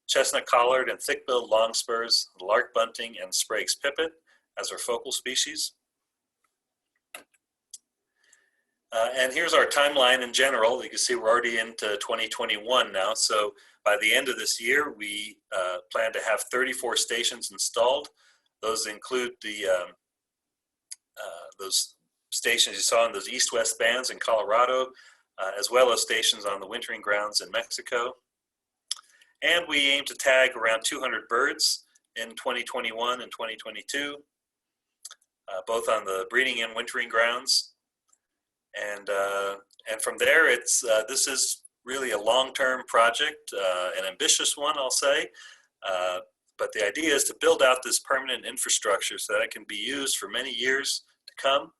chestnut collared and thick-billed longspurs, lark bunting, and Sprague's pipit as our focal species. And here's our timeline in general. You can see we're already into 2021 now. So by the end of this year, we plan to have 34 stations installed. Those include those stations you saw in those east-west bands in Colorado, as well as stations on the wintering grounds in Mexico. And we aim to tag around 200 birds in 2021 and 2022, both on the breeding and wintering grounds. And from there, this is really a long-term project, an ambitious one, I'll say. But the idea is to build out this permanent infrastructure so that it can be used for many years to come,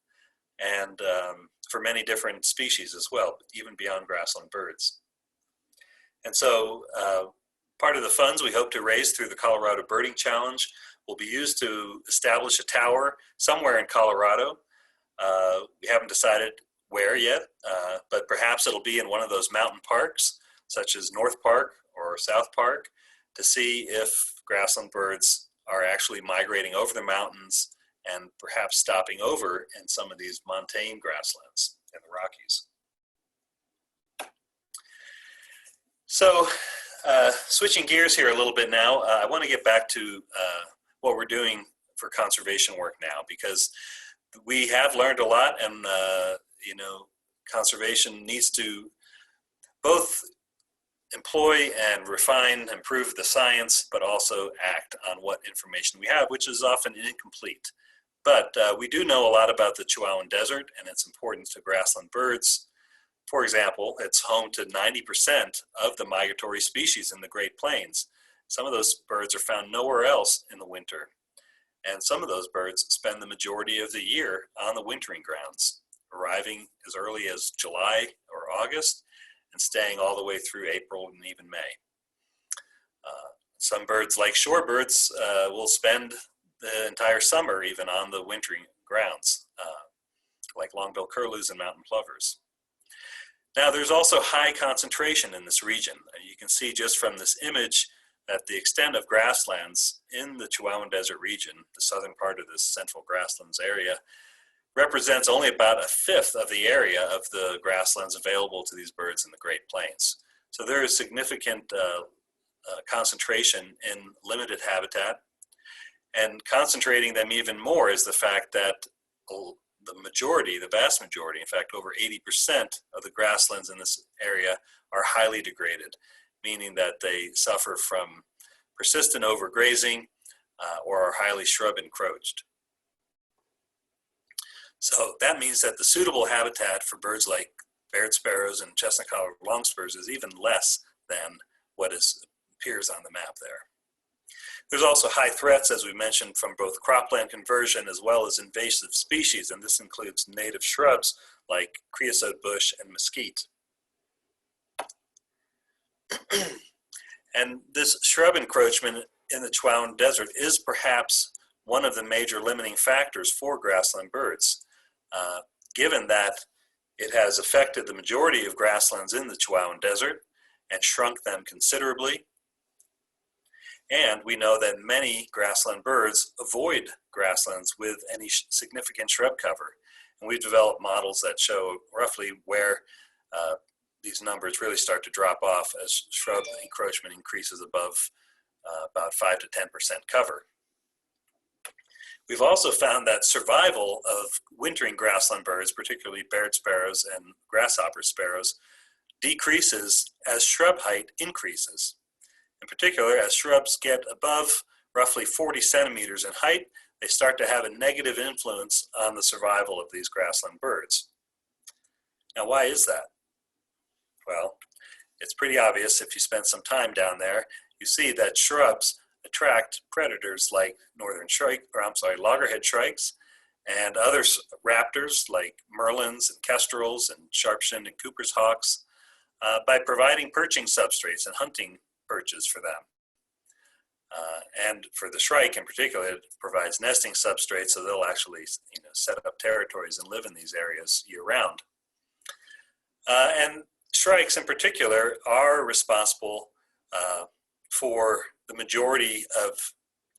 and for many different species as well, even beyond grassland birds. And so part of the funds we hope to raise through the Colorado Birding Challenge will be used to establish a tower somewhere in Colorado. We haven't decided where yet, but perhaps it'll be in one of those mountain parks, such as North Park or South Park, to see if grassland birds are actually migrating over the mountains and perhaps stopping over in some of these montane grasslands in the Rockies. So switching gears here a little bit now, I want to get back to what we're doing for conservation work now, because we have learned a lot, and conservation needs to both employ and refine and improve the science, but also act on what information we have, which is often incomplete. But we do know a lot about the Chihuahuan Desert and its importance to grassland birds. For example, it's home to 90% of the migratory species in the Great Plains. Some of those birds are found nowhere else in the winter. And some of those birds spend the majority of the year on the wintering grounds. arriving as early as July or August and staying all the way through April and even May. Some birds, like shorebirds, will spend the entire summer even on the wintering grounds, like long-billed curlews and mountain plovers. Now, there's also high concentration in this region. You can see just from this image that the extent of grasslands in the Chihuahuan Desert region, the southern part of this central grasslands area, represents only about a fifth of the area of the grasslands available to these birds in the Great Plains. So there is significant concentration in limited habitat, and concentrating them even more is the fact that the vast majority, in fact over 80% of the grasslands in this area are highly degraded, meaning that they suffer from persistent overgrazing or are highly shrub encroached. So that means that the suitable habitat for birds like Baird sparrows and chestnut-collared longspurs is even less than what appears on the map there. There's also high threats, as we mentioned, from both cropland conversion as well as invasive species, and this includes native shrubs like creosote bush and mesquite. And this shrub encroachment in the Chihuahuan Desert is perhaps one of the major limiting factors for grassland birds, given that it has affected the majority of grasslands in the Chihuahuan Desert and shrunk them considerably. And we know that many grassland birds avoid grasslands with any significant shrub cover. And we've developed models that show roughly where these numbers really start to drop off as shrub encroachment increases above about 5 to 10% cover. We've also found that survival of wintering grassland birds, particularly Baird sparrows and grasshopper sparrows, decreases as shrub height increases. In particular, as shrubs get above roughly 40 centimeters in height, they start to have a negative influence on the survival of these grassland birds. Now, why is that? Well, it's pretty obvious if you spend some time down there. You see that shrubs attract predators like loggerhead shrikes and other raptors like merlins and kestrels and sharp-shinned and Cooper's hawks by providing perching substrates and hunting perches for them. And for the shrike in particular, it provides nesting substrates, so they'll actually set up territories and live in these areas year-round. And shrikes in particular are responsible for the majority of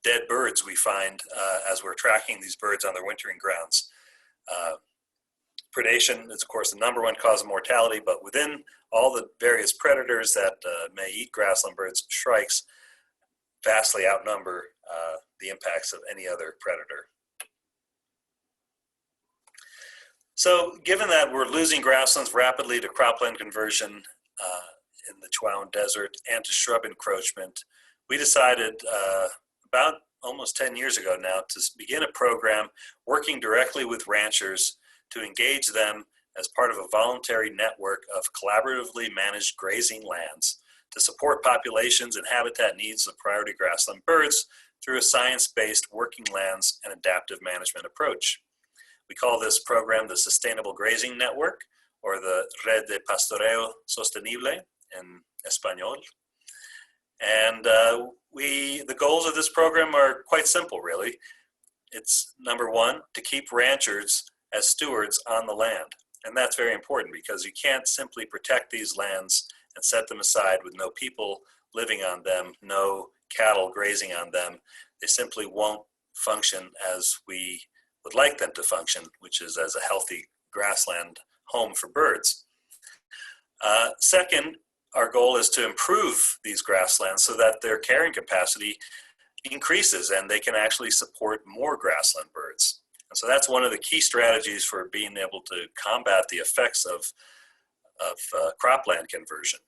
dead birds we find as we're tracking these birds on their wintering grounds. Predation is, of course, the number one cause of mortality, but within all the various predators that may eat grassland birds, shrikes vastly outnumber the impacts of any other predator. So given that we're losing grasslands rapidly to cropland conversion in the Chihuahuan Desert and to shrub encroachment, we decided about almost 10 years ago now to begin a program working directly with ranchers to engage them as part of a voluntary network of collaboratively managed grazing lands to support populations and habitat needs of priority grassland birds through a science-based working lands and adaptive management approach. We call this program the Sustainable Grazing Network, or the Red de Pastoreo Sostenible in Espanol. And the goals of this program are quite simple, really. It's number one, to keep ranchers as stewards on the land. And that's very important because you can't simply protect these lands and set them aside with no people living on them, no cattle grazing on them. They simply won't function as we would like them to function, which is as a healthy grassland home for birds. Second, our goal is to improve these grasslands so that their carrying capacity increases and they can actually support more grassland birds. And so that's one of the key strategies for being able to combat the effects of cropland conversion,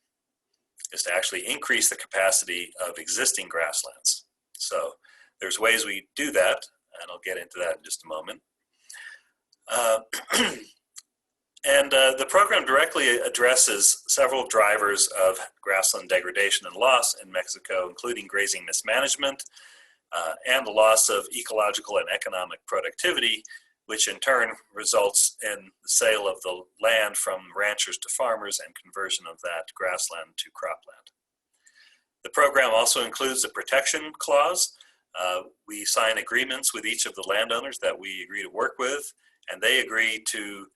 is to actually increase the capacity of existing grasslands. So there's ways we do that, and I'll get into that in just a moment. The program directly addresses several drivers of grassland degradation and loss in Mexico, including grazing mismanagement and the loss of ecological and economic productivity, which in turn results in the sale of the land from ranchers to farmers and conversion of that grassland to cropland. The program also includes a protection clause. We sign agreements with each of the landowners that we agree to work with, and they agree to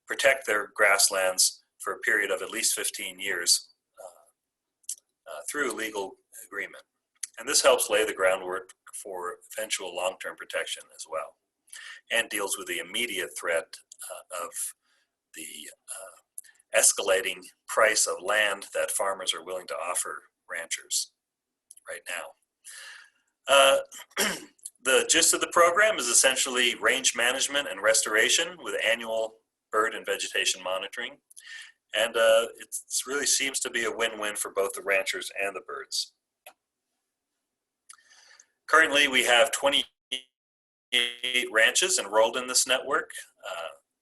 protect their grasslands for a period of at least 15 years through legal agreement. And this helps lay the groundwork for eventual long-term protection as well, and deals with the immediate threat of the escalating price of land that farmers are willing to offer ranchers right now. The gist of the program is essentially range management and restoration with annual bird and vegetation monitoring. And it really seems to be a win-win for both the ranchers and the birds. Currently, we have 28 ranches enrolled in this network,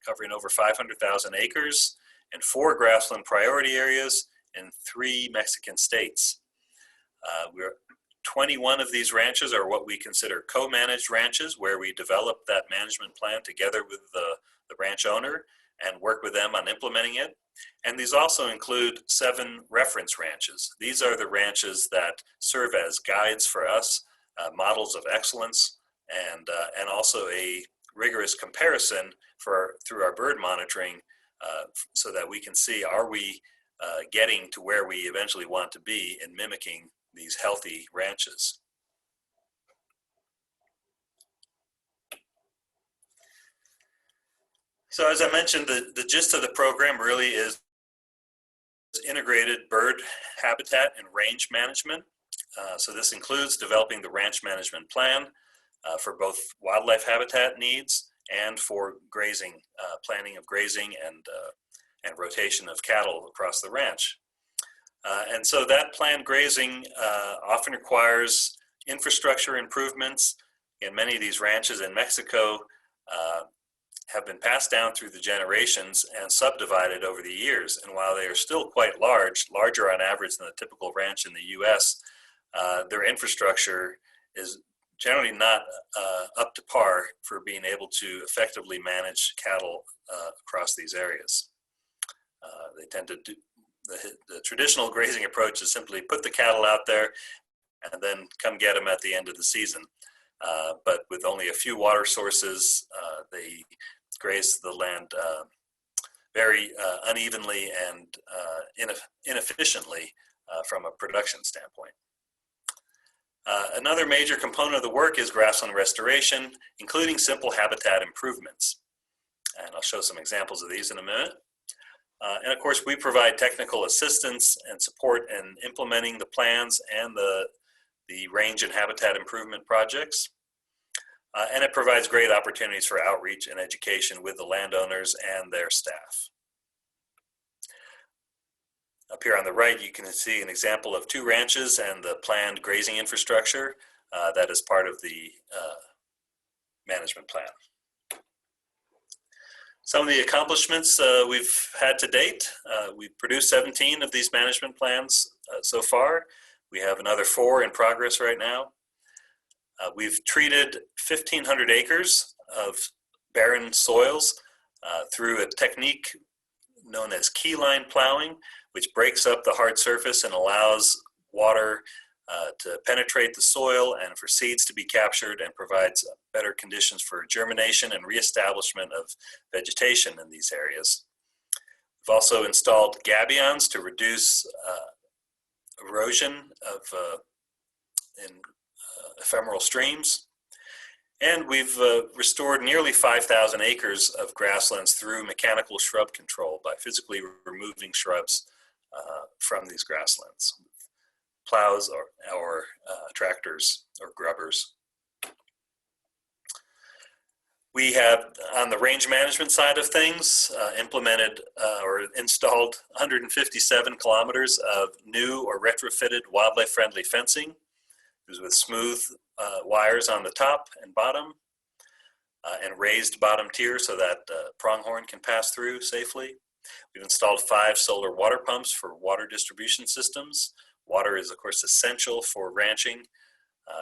covering over 500,000 acres and 4 grassland priority areas in 3 Mexican states. 21 of these ranches are what we consider co-managed ranches, where we develop that management plan together with the ranch owner and work with them on implementing it. And these also include 7 reference ranches. These are the ranches that serve as guides for us, models of excellence, and also a rigorous comparison through our bird monitoring so that we can see, are we getting to where we eventually want to be in mimicking these healthy ranches. So as I mentioned, the gist of the program really is integrated bird habitat and range management. So this includes developing the ranch management plan for both wildlife habitat needs and for grazing, planning of grazing and rotation of cattle across the ranch. And so that planned grazing often requires infrastructure improvements. And many of these ranches in Mexico have been passed down through the generations and subdivided over the years. And while they are still quite large, larger on average than the typical ranch in the US, their infrastructure is generally not up to par for being able to effectively manage cattle across these areas. They tend to do, the traditional grazing approach is simply put the cattle out there and then come get them at the end of the season. But with only a few water sources, they graze the land very unevenly and inefficiently from a production standpoint. Another major component of the work is grassland restoration, including simple habitat improvements. And I'll show some examples of these in a minute. And of course, we provide technical assistance and support in implementing the plans and the range and habitat improvement projects. And it provides great opportunities for outreach and education with the landowners and their staff. Up here on the right, you can see an example of 2 ranches and the planned grazing infrastructure that is part of the management plan. Some of the accomplishments we've had to date, we've produced 17 of these management plans so far. We have another 4 in progress right now. We've treated 1,500 acres of barren soils through a technique known as keyline plowing, which breaks up the hard surface and allows water to penetrate the soil and for seeds to be captured, and provides better conditions for germination and reestablishment of vegetation in these areas. We've also installed gabions to reduce erosion in ephemeral streams. And we've restored nearly 5,000 acres of grasslands through mechanical shrub control by physically removing shrubs from these grasslands. Plows or tractors or grubbers. We have, on the range management side of things, implemented or installed 157 kilometers of new or retrofitted wildlife-friendly fencing. It was with smooth wires on the top and bottom and raised bottom tier so that pronghorn can pass through safely. We've installed 5 solar water pumps for water distribution systems. Water is, of course, essential for ranching,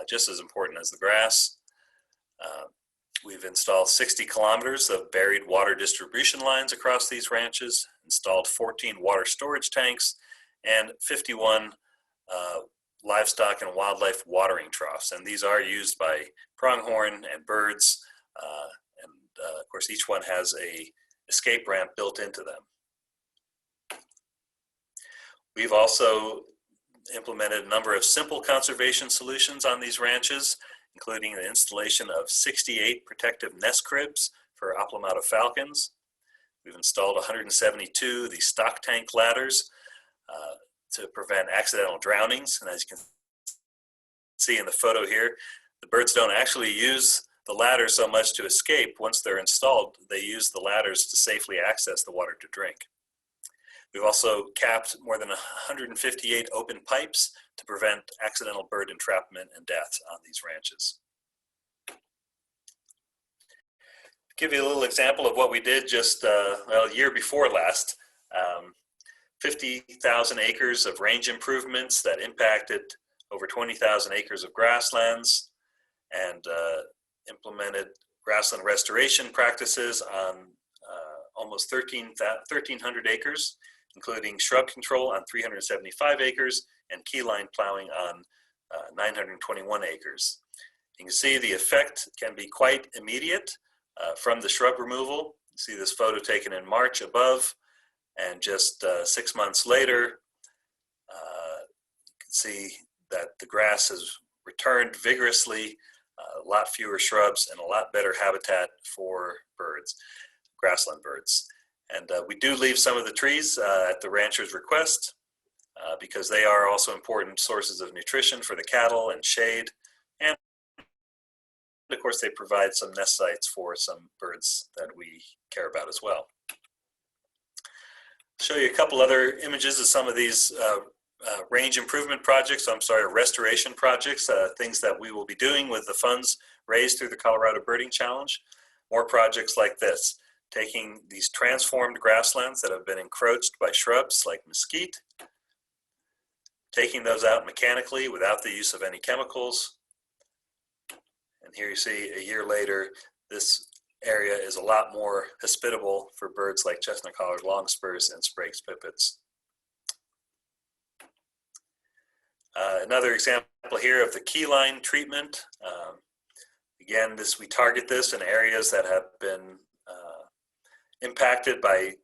just as important as the grass. We've installed 60 kilometers of buried water distribution lines across these ranches, installed 14 water storage tanks, and 51 livestock and wildlife watering troughs. And these are used by pronghorn and birds. Of course, each one has a escape ramp built into them. We've also implemented a number of simple conservation solutions on these ranches, including the installation of 68 protective nest cribs for Aplomata falcons. We've installed 172 of these stock tank ladders to prevent accidental drownings. And as you can see in the photo here, the birds don't actually use the ladders so much to escape. Once they're installed, they use the ladders to safely access the water to drink. We've also capped more than 158 open pipes to prevent accidental bird entrapment and deaths on these ranches. Give you a little example of what we did just a year before last. 50,000 acres of range improvements that impacted over 20,000 acres of grasslands, and implemented grassland restoration practices on almost 1,300 acres, including shrub control on 375 acres and keyline plowing on 921 acres. You can see the effect can be quite immediate from the shrub removal. You see this photo taken in March above, and just 6 months later, you can see that the grass has returned vigorously, a lot fewer shrubs, and a lot better habitat for birds, grassland birds. And we do leave some of the trees at the rancher's request because they are also important sources of nutrition for the cattle and shade. And of course, they provide some nest sites for some birds that we care about as well. Show you a couple other images of some of these range improvement projects, restoration projects, things that we will be doing with the funds raised through the Colorado Birding Challenge. More projects like this, taking these transformed grasslands that have been encroached by shrubs like mesquite, taking those out mechanically without the use of any chemicals. And here you see a year later, this area is a lot more hospitable for birds like chestnut-collared longspurs and Sprague's pipits. Another example here of the keyline treatment. Again, we target this in areas that have been impacted by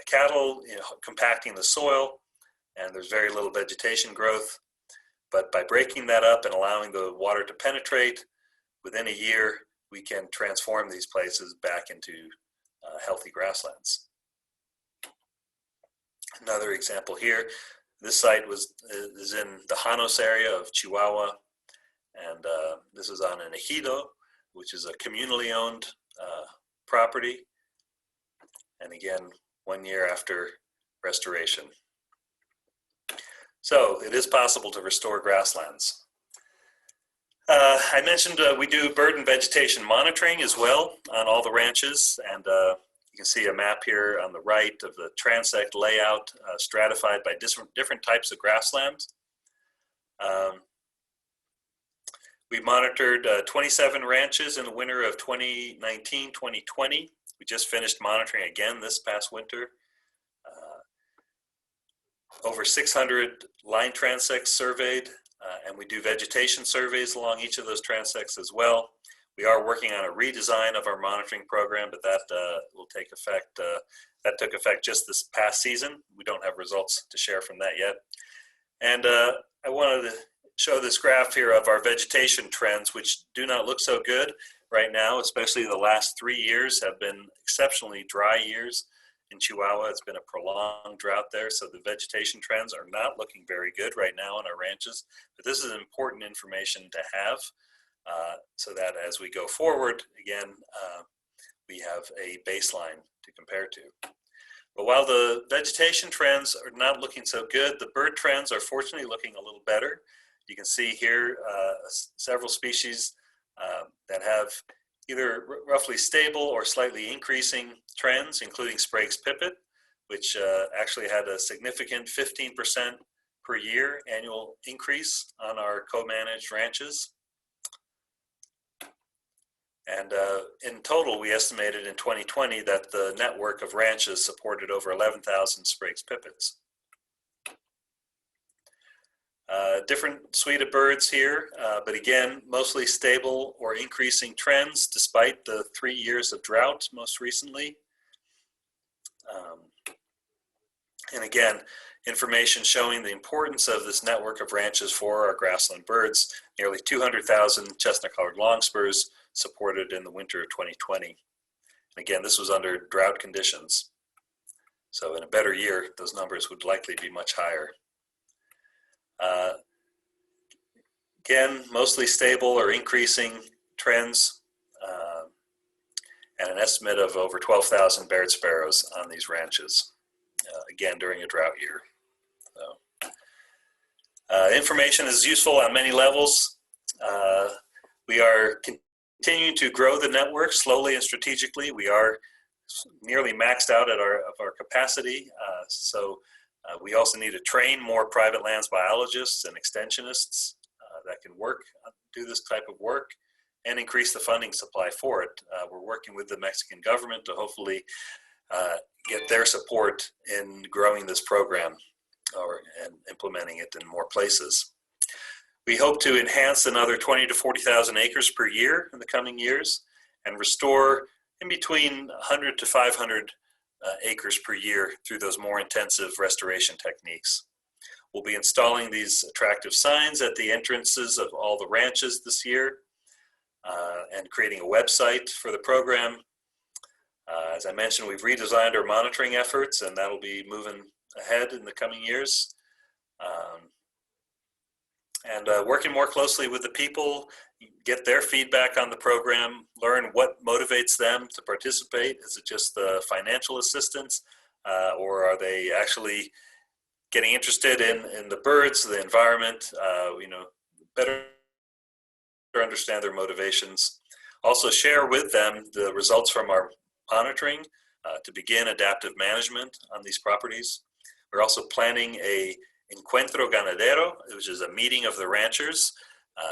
cattle, compacting the soil, and there's very little vegetation growth. But by breaking that up and allowing the water to penetrate, within a year, we can transform these places back into healthy grasslands. Another example here, this site is in the Janos area of Chihuahua, and this is on an ejido, which is a communally owned property, and again, 1 year after restoration. So it is possible to restore grasslands. I mentioned we do bird and vegetation monitoring as well on all the ranches, and you can see a map here on the right of the transect layout stratified by different types of grasslands. We monitored 27 ranches in the winter of 2019-2020. We just finished monitoring again this past winter. Over 600 line transects surveyed, and we do vegetation surveys along each of those transects as well. We are working on a redesign of our monitoring program, but that will take effect. That took effect just this past season. We don't have results to share from that yet. And I wanted to show this graph here of our vegetation trends, which do not look so good right now, especially the last 3 years have been exceptionally dry years. In Chihuahua, it's been a prolonged drought there, so the vegetation trends are not looking very good right now on our ranches. But this is important information to have so that as we go forward, again, we have a baseline to compare to. But while the vegetation trends are not looking so good, the bird trends are fortunately looking a little better. You can see here several species that have either roughly stable or slightly increasing trends, including Sprague's pipit, which actually had a significant 15% per year annual increase on our co-managed ranches. And in total, we estimated in 2020 that the network of ranches supported over 11,000 Sprague's pipits. Different suite of birds here, but again, mostly stable or increasing trends despite the 3 years of drought most recently. And again, information showing the importance of this network of ranches for our grassland birds. Nearly 200,000 chestnut-colored longspurs supported in the winter of 2020. And again, this was under drought conditions. So in a better year, those numbers would likely be much higher. Again, mostly stable or increasing trends, and an estimate of over 12,000 Baird sparrows on these ranches, again, during a drought year. So, information is useful on many levels. We are continuing to grow the network slowly and strategically. We are nearly maxed out at our capacity, so we also need to train more private lands biologists and extensionists that can do this type of work, and increase the funding supply for it. We're working with the Mexican government to hopefully get their support in growing this program and implementing it in more places. We hope to enhance another 20 to 40,000 acres per year in the coming years and restore in between 100 to 500 acres per year through those more intensive restoration techniques. We'll be installing these attractive signs at the entrances of all the ranches this year and creating a website for the program. As I mentioned, we've redesigned our monitoring efforts, and that'll be moving ahead in the coming years. And working more closely with the people, get their feedback on the program, learn what motivates them to participate. Is it just the financial assistance, or are they actually getting interested in the birds, the environment, better understand their motivations. Also share with them the results from our monitoring to begin adaptive management on these properties. We're also planning a Encuentro Ganadero, which is a meeting of the ranchers.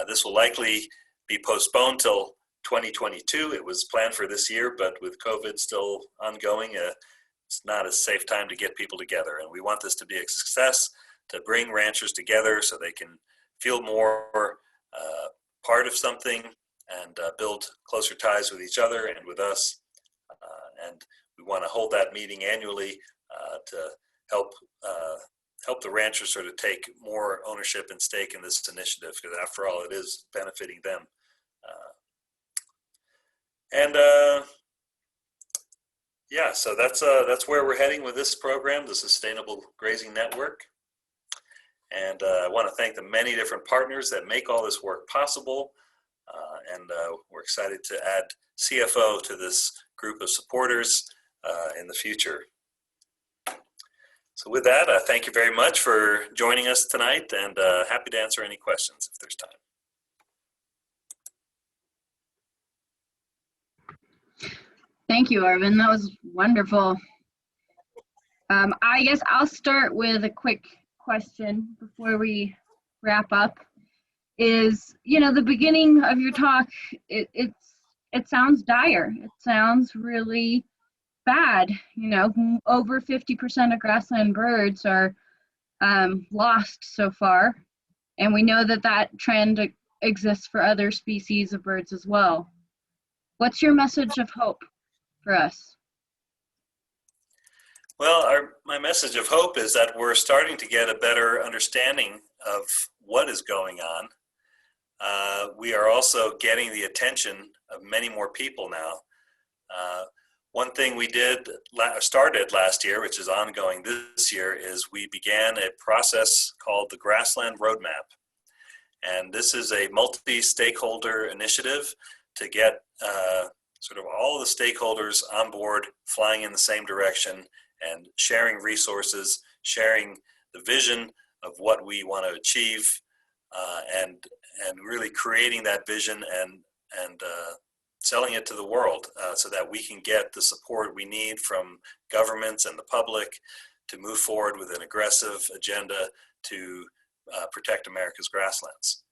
This will likely be postponed till 2022. It was planned for this year, but with COVID still ongoing, it's not a safe time to get people together. And we want this to be a success, to bring ranchers together so they can feel more part of something and build closer ties with each other and with us. And we want to hold that meeting annually to help the ranchers sort of take more ownership and stake in this initiative, because after all, it is benefiting them. Yeah, so that's where we're heading with this program, the Sustainable Grazing Network. And I want to thank the many different partners that make all this work possible. And we're excited to add CFO to this group of supporters in the future. So with that, thank you very much for joining us tonight, and happy to answer any questions if there's time. Thank you, Arvind. That was wonderful. I guess I'll start with a quick question before we wrap up. Is, the beginning of your talk, it sounds dire. It sounds really bad. Over 50% of grassland birds are lost so far, and we know that trend exists for other species of birds as well. What's your message of hope for us? Well, my message of hope is that we're starting to get a better understanding of what is going on. We are also getting the attention of many more people now. One thing we started last year, which is ongoing this year, is we began a process called the Grassland Road Map. And this is a multi-stakeholder initiative to get sort of all the stakeholders on board, flying in the same direction and sharing resources, sharing the vision of what we want to achieve, and really creating that vision and selling it to the world so that we can get the support we need from governments and the public to move forward with an aggressive agenda to protect America's grasslands.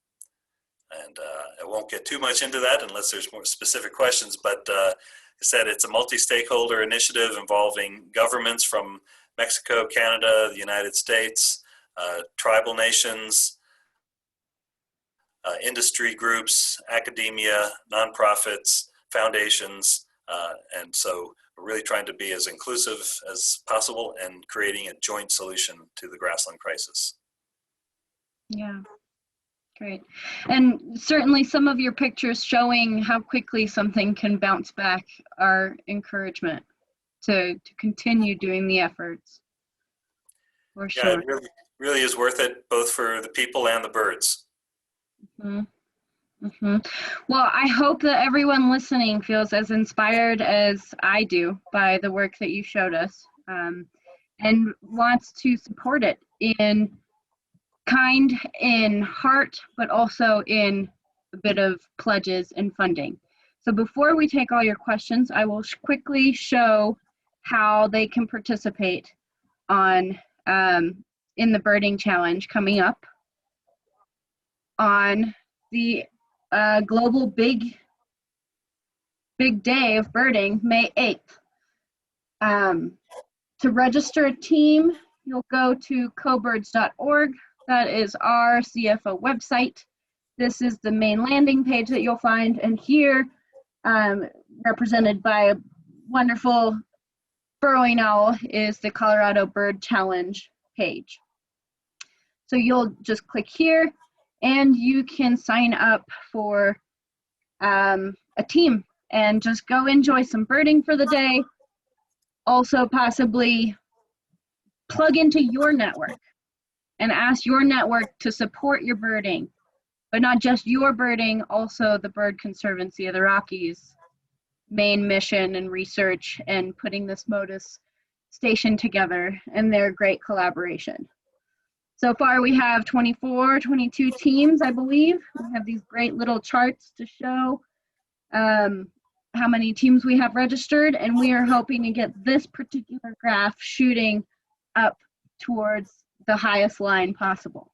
And I won't get too much into that unless there's more specific questions, but I said it's a multi-stakeholder initiative involving governments from Mexico, Canada, the United States, tribal nations, industry groups, academia, nonprofits, foundations, and so we're really trying to be as inclusive as possible and creating a joint solution to the grassland crisis. Yeah, great. And certainly some of your pictures showing how quickly something can bounce back are encouragement to continue doing the efforts, for sure. Yeah, it really is worth it, both for the people and the birds. Mm-hmm. Mm-hmm. Well, I hope that everyone listening feels as inspired as I do by the work that you showed us, and wants to support it in kind, in heart, but also in a bit of pledges and funding. So before we take all your questions, I will quickly show how they can participate on in the birding challenge coming up on the global big day of birding, May 8th. To register a team, you'll go to cobirds.org. That is our CFO website. This is the main landing page that you'll find, and here, represented by a wonderful burrowing owl, is the Colorado Bird Challenge page. So you'll just click here, and you can sign up for a team and just go enjoy some birding for the day. Also possibly plug into your network and ask your network to support your birding, but not just your birding, also the Bird Conservancy of the Rockies' main mission and research and putting this Modus station together and their great collaboration. So far we have 22 teams, I believe. We have these great little charts to show how many teams we have registered, and we are hoping to get this particular graph shooting up towards the highest line possible.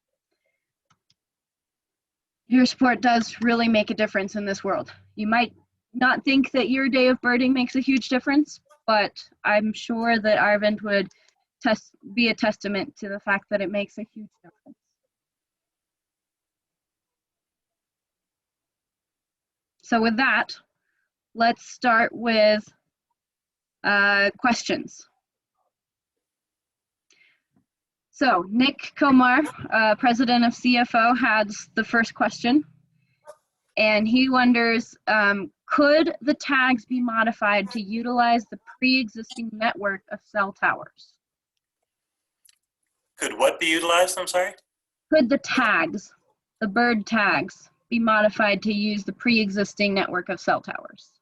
Your support does really make a difference in this world. You might not think that your day of birding makes a huge difference, but I'm sure that Arvind would be a testament to the fact that it makes a huge difference. So with that, let's start with questions. So Nick Komar, president of CFO, has the first question, and he wonders, could the tags be modified to utilize the pre-existing network of cell towers? Could what be utilized, I'm sorry? Could the tags, the bird tags, be modified to use the pre-existing network of cell towers?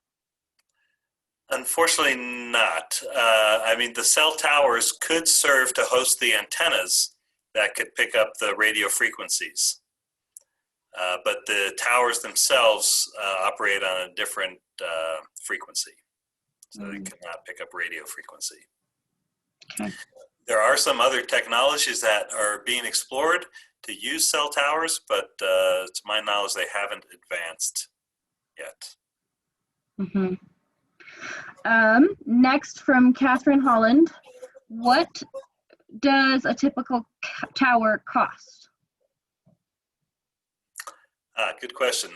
Unfortunately not. I mean, the cell towers could serve to host the antennas that could pick up the radio frequencies. But the towers themselves operate on a different frequency. So they cannot pick up radio frequency. Okay. There are some other technologies that are being explored to use cell towers, but to my knowledge, they haven't advanced yet. Mm-hmm. Next from Catherine Holland, what does a typical tower cost? Good question.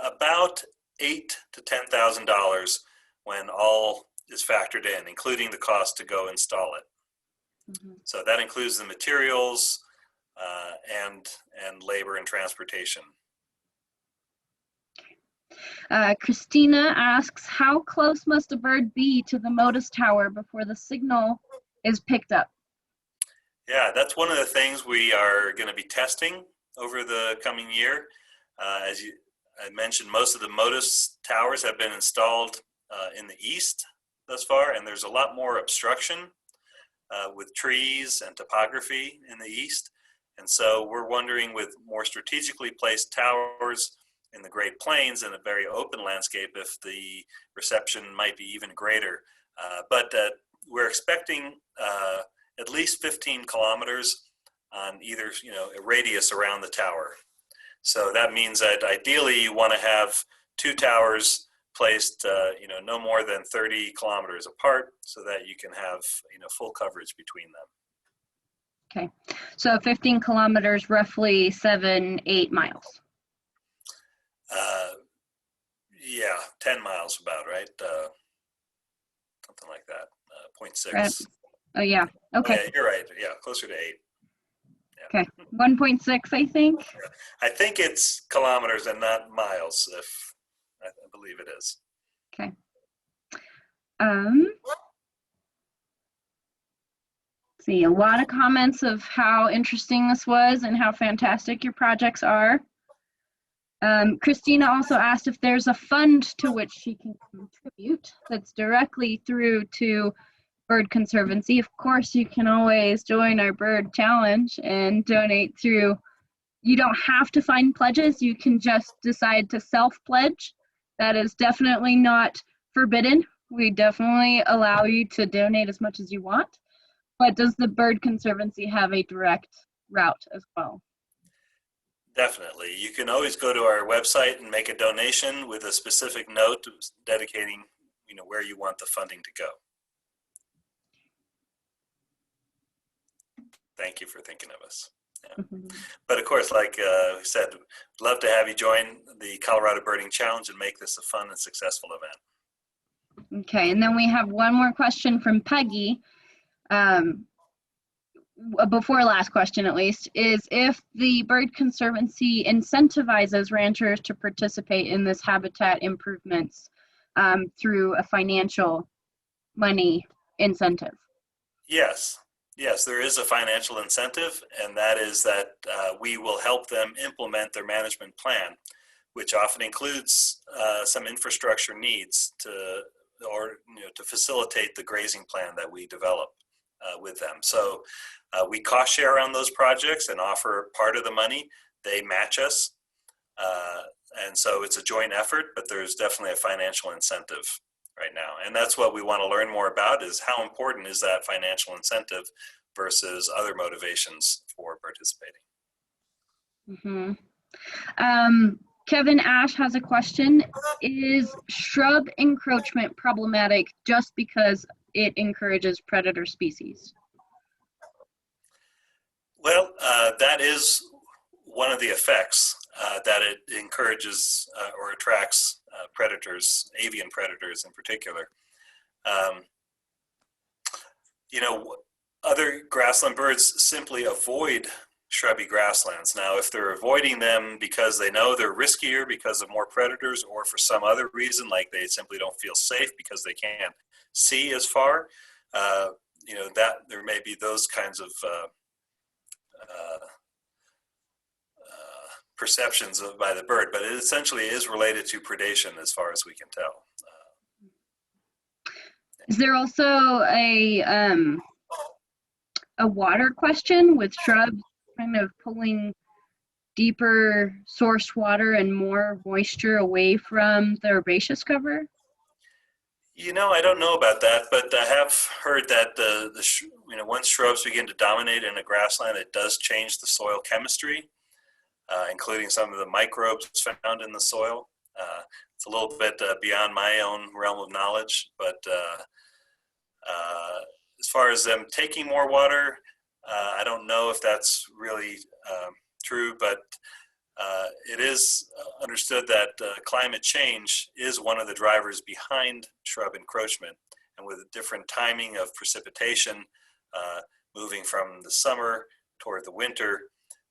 About $8,000 to $10,000 when all is factored in, including the cost to go install it. Mm-hmm. So that includes the materials and labor and transportation. Christina asks, how close must a bird be to the Modus tower before the signal is picked up? Yeah, that's one of the things we are going to be testing over the coming year. As I mentioned, most of the Modus towers have been installed in the east thus far, and there's a lot more obstruction with trees and topography in the east. And so we're wondering, with more strategically placed towers in the Great Plains and a very open landscape, if the reception might be even greater. But we're expecting at least 15 kilometers on either, a radius around the tower. So that means that ideally you want to have 2 towers placed, no more than 30 kilometers apart, so that you can have, full coverage between them. Okay, so 15 kilometers, roughly 7-8 miles. Yeah, 10 miles about, right? Something like that, 0.6. Right. Oh yeah, okay. Yeah, you're right. Yeah, closer to 8. Yeah. Okay, 1.6, I think. I think it's kilometers and not miles, if I believe it is. Okay. See, a lot of comments of how interesting this was and how fantastic your projects are. Christina also asked if there's a fund to which she can contribute that's directly through to Bird Conservancy. Of course, you can always join our bird challenge and donate through. You don't have to find pledges. You can just decide to self-pledge. That is definitely not forbidden. We definitely allow you to donate as much as you want. But does the Bird Conservancy have a direct route as well? Definitely. You can always go to our website and make a donation with a specific note dedicating, where you want the funding to go. Thank you for thinking of us. Yeah. Mm-hmm. But of course, like we said, we'd love to have you join the Colorado Birding Challenge and make this a fun and successful event. Okay, and then we have one more question from Peggy. Before last question at least, is if the Bird Conservancy incentivizes ranchers to participate in this habitat improvements through a financial money incentive. Yes, there is a financial incentive, and that is that we will help them implement their management plan, which often includes some infrastructure needs to facilitate the grazing plan that we develop with them. So we cost share on those projects and offer part of the money. They match us. And so it's a joint effort, but there's definitely a financial incentive right now. And that's what we want to learn more about, is how important is that financial incentive versus other motivations for participating. Mm-hmm. Kevin Ash has a question. Is shrub encroachment problematic just because it encourages predator species? Well, that is one of the effects, that it encourages or attracts predators, avian predators in particular. Other grassland birds simply avoid shrubby grasslands. Now, if they're avoiding them because they know they're riskier because of more predators, or for some other reason, like they simply don't feel safe because they can't see as far, that there may be those kinds of perceptions by the bird, but it essentially is related to predation as far as we can tell. Is there also a water question with shrubs kind of pulling deeper source water and more moisture away from the herbaceous cover? I don't know about that, but I have heard that once shrubs begin to dominate in a grassland, it does change the soil chemistry, including some of the microbes found in the soil. It's a little bit beyond my own realm of knowledge, but as far as them taking more water, I don't know if that's really true, but it is understood that climate change is one of the drivers behind shrub encroachment, and with a different timing of precipitation, moving from the summer toward the winter,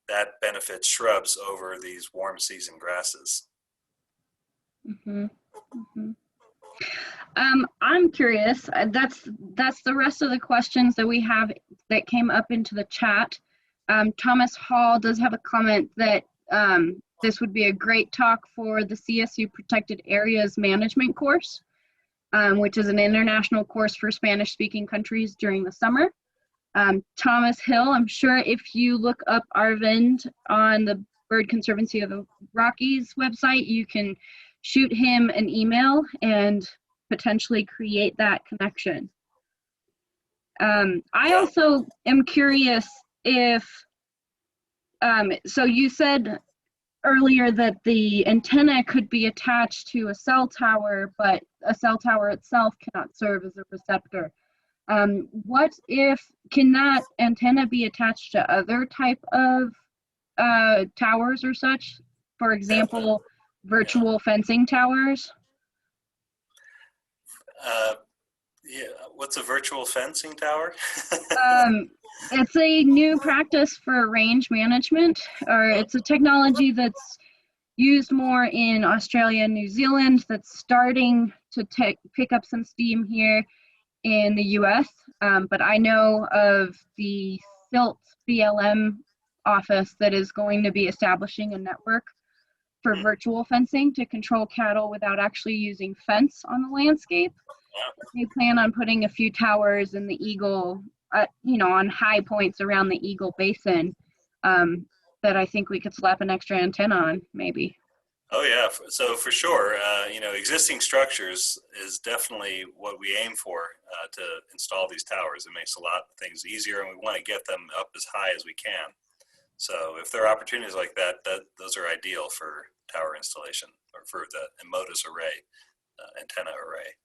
that benefits shrubs over these warm season grasses. Mm-hmm. Mm-hmm. I'm curious, that's the rest of the questions that we have that came up into the chat. Thomas Hall does have a comment that this would be a great talk for the CSU Protected Areas Management course, which is an international course for Spanish-speaking countries during the summer. Thomas Hill, I'm sure if you look up Arvind on the Bird Conservancy of the Rockies website, you can shoot him an email and potentially create that connection. I also am curious if, so you said earlier that the antenna could be attached to a cell tower, but a cell tower itself cannot serve as a receptor. What if, can that antenna be attached to other type of towers or such? For example, virtual fencing towers? Yeah, what's a virtual fencing tower? It's a new practice for range management, or it's a technology that's used more in Australia and New Zealand that's starting to pick up some steam here in the US. But I know of the SILT BLM office that is going to be establishing a network for virtual fencing to control cattle without actually using fence on the landscape. They plan on putting a few towers in the Eagle, on high points around the Eagle Basin that I think we could slap an extra antenna on, maybe. Oh yeah, so for sure, existing structures is definitely what we aim for to install these towers. It makes a lot of things easier, and we want to get them up as high as we can. So if there are opportunities like that, those are ideal for tower installation or for the Modus array, antenna array.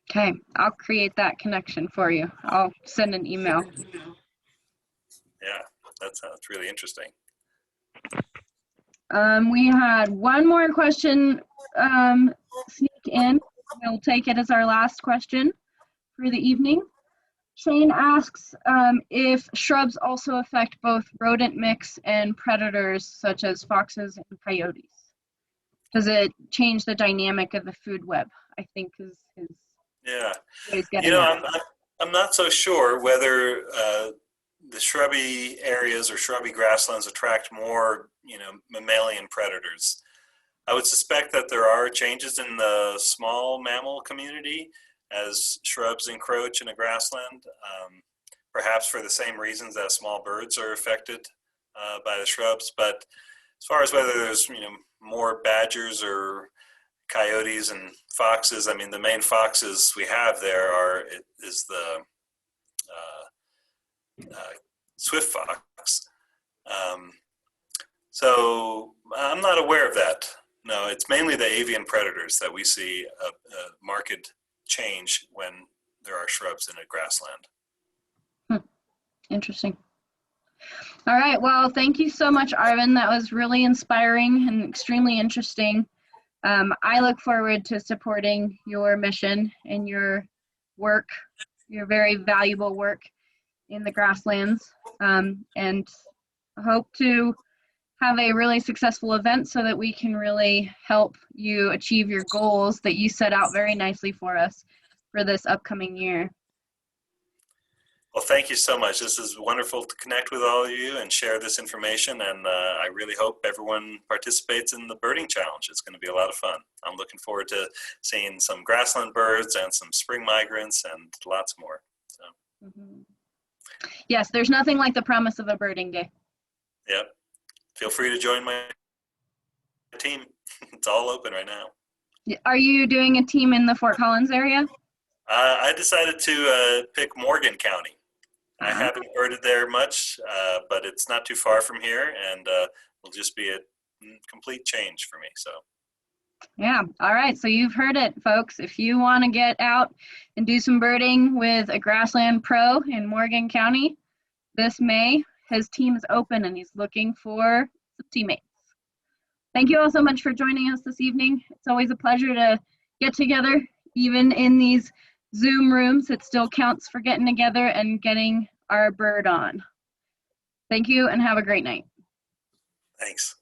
Okay, I'll create that connection for you. I'll send an email. Yeah, that sounds really interesting. We had one more question sneak in. We'll take it as our last question for the evening. Shane asks if shrubs also affect both rodent mix and predators such as foxes and coyotes. Does it change the dynamic of the food web? I think is yeah. Getting I'm not so sure whether the shrubby areas or shrubby grasslands attract more, mammalian predators. I would suspect that there are changes in the small mammal community as shrubs encroach in a grassland, perhaps for the same reasons that small birds are affected by the shrubs. But as far as whether there's, more badgers or coyotes and foxes, I mean, the main foxes we have there is the swift fox. So I'm not aware of that. No, it's mainly the avian predators that we see a marked change when there are shrubs in a grassland. Interesting. All right, well, thank you so much, Arvind. That was really inspiring and extremely interesting. I look forward to supporting your mission and your work, your very valuable work in the grasslands, and hope to have a really successful event so that we can really help you achieve your goals that you set out very nicely for us for this upcoming year. Well, thank you so much. This is wonderful to connect with all of you and share this information, and I really hope everyone participates in the birding challenge. It's going to be a lot of fun. I'm looking forward to seeing some grassland birds and some spring migrants and lots more. So. Yes, there's nothing like the promise of a birding day. Yep. Feel free to join my team. It's all open right now. Are you doing a team in the Fort Collins area? I decided to pick Morgan County. I haven't birded there much, but it's not too far from here, and will just be a complete change for me. So. Yeah. All right. So you've heard it, folks. If you want to get out and do some birding with a grassland pro in Morgan County this May, his team is open and he's looking for some teammates. Thank you all so much for joining us this evening. It's always a pleasure to get together, even in these Zoom rooms. It still counts for getting together and getting our bird on. Thank you and have a great night. Thanks.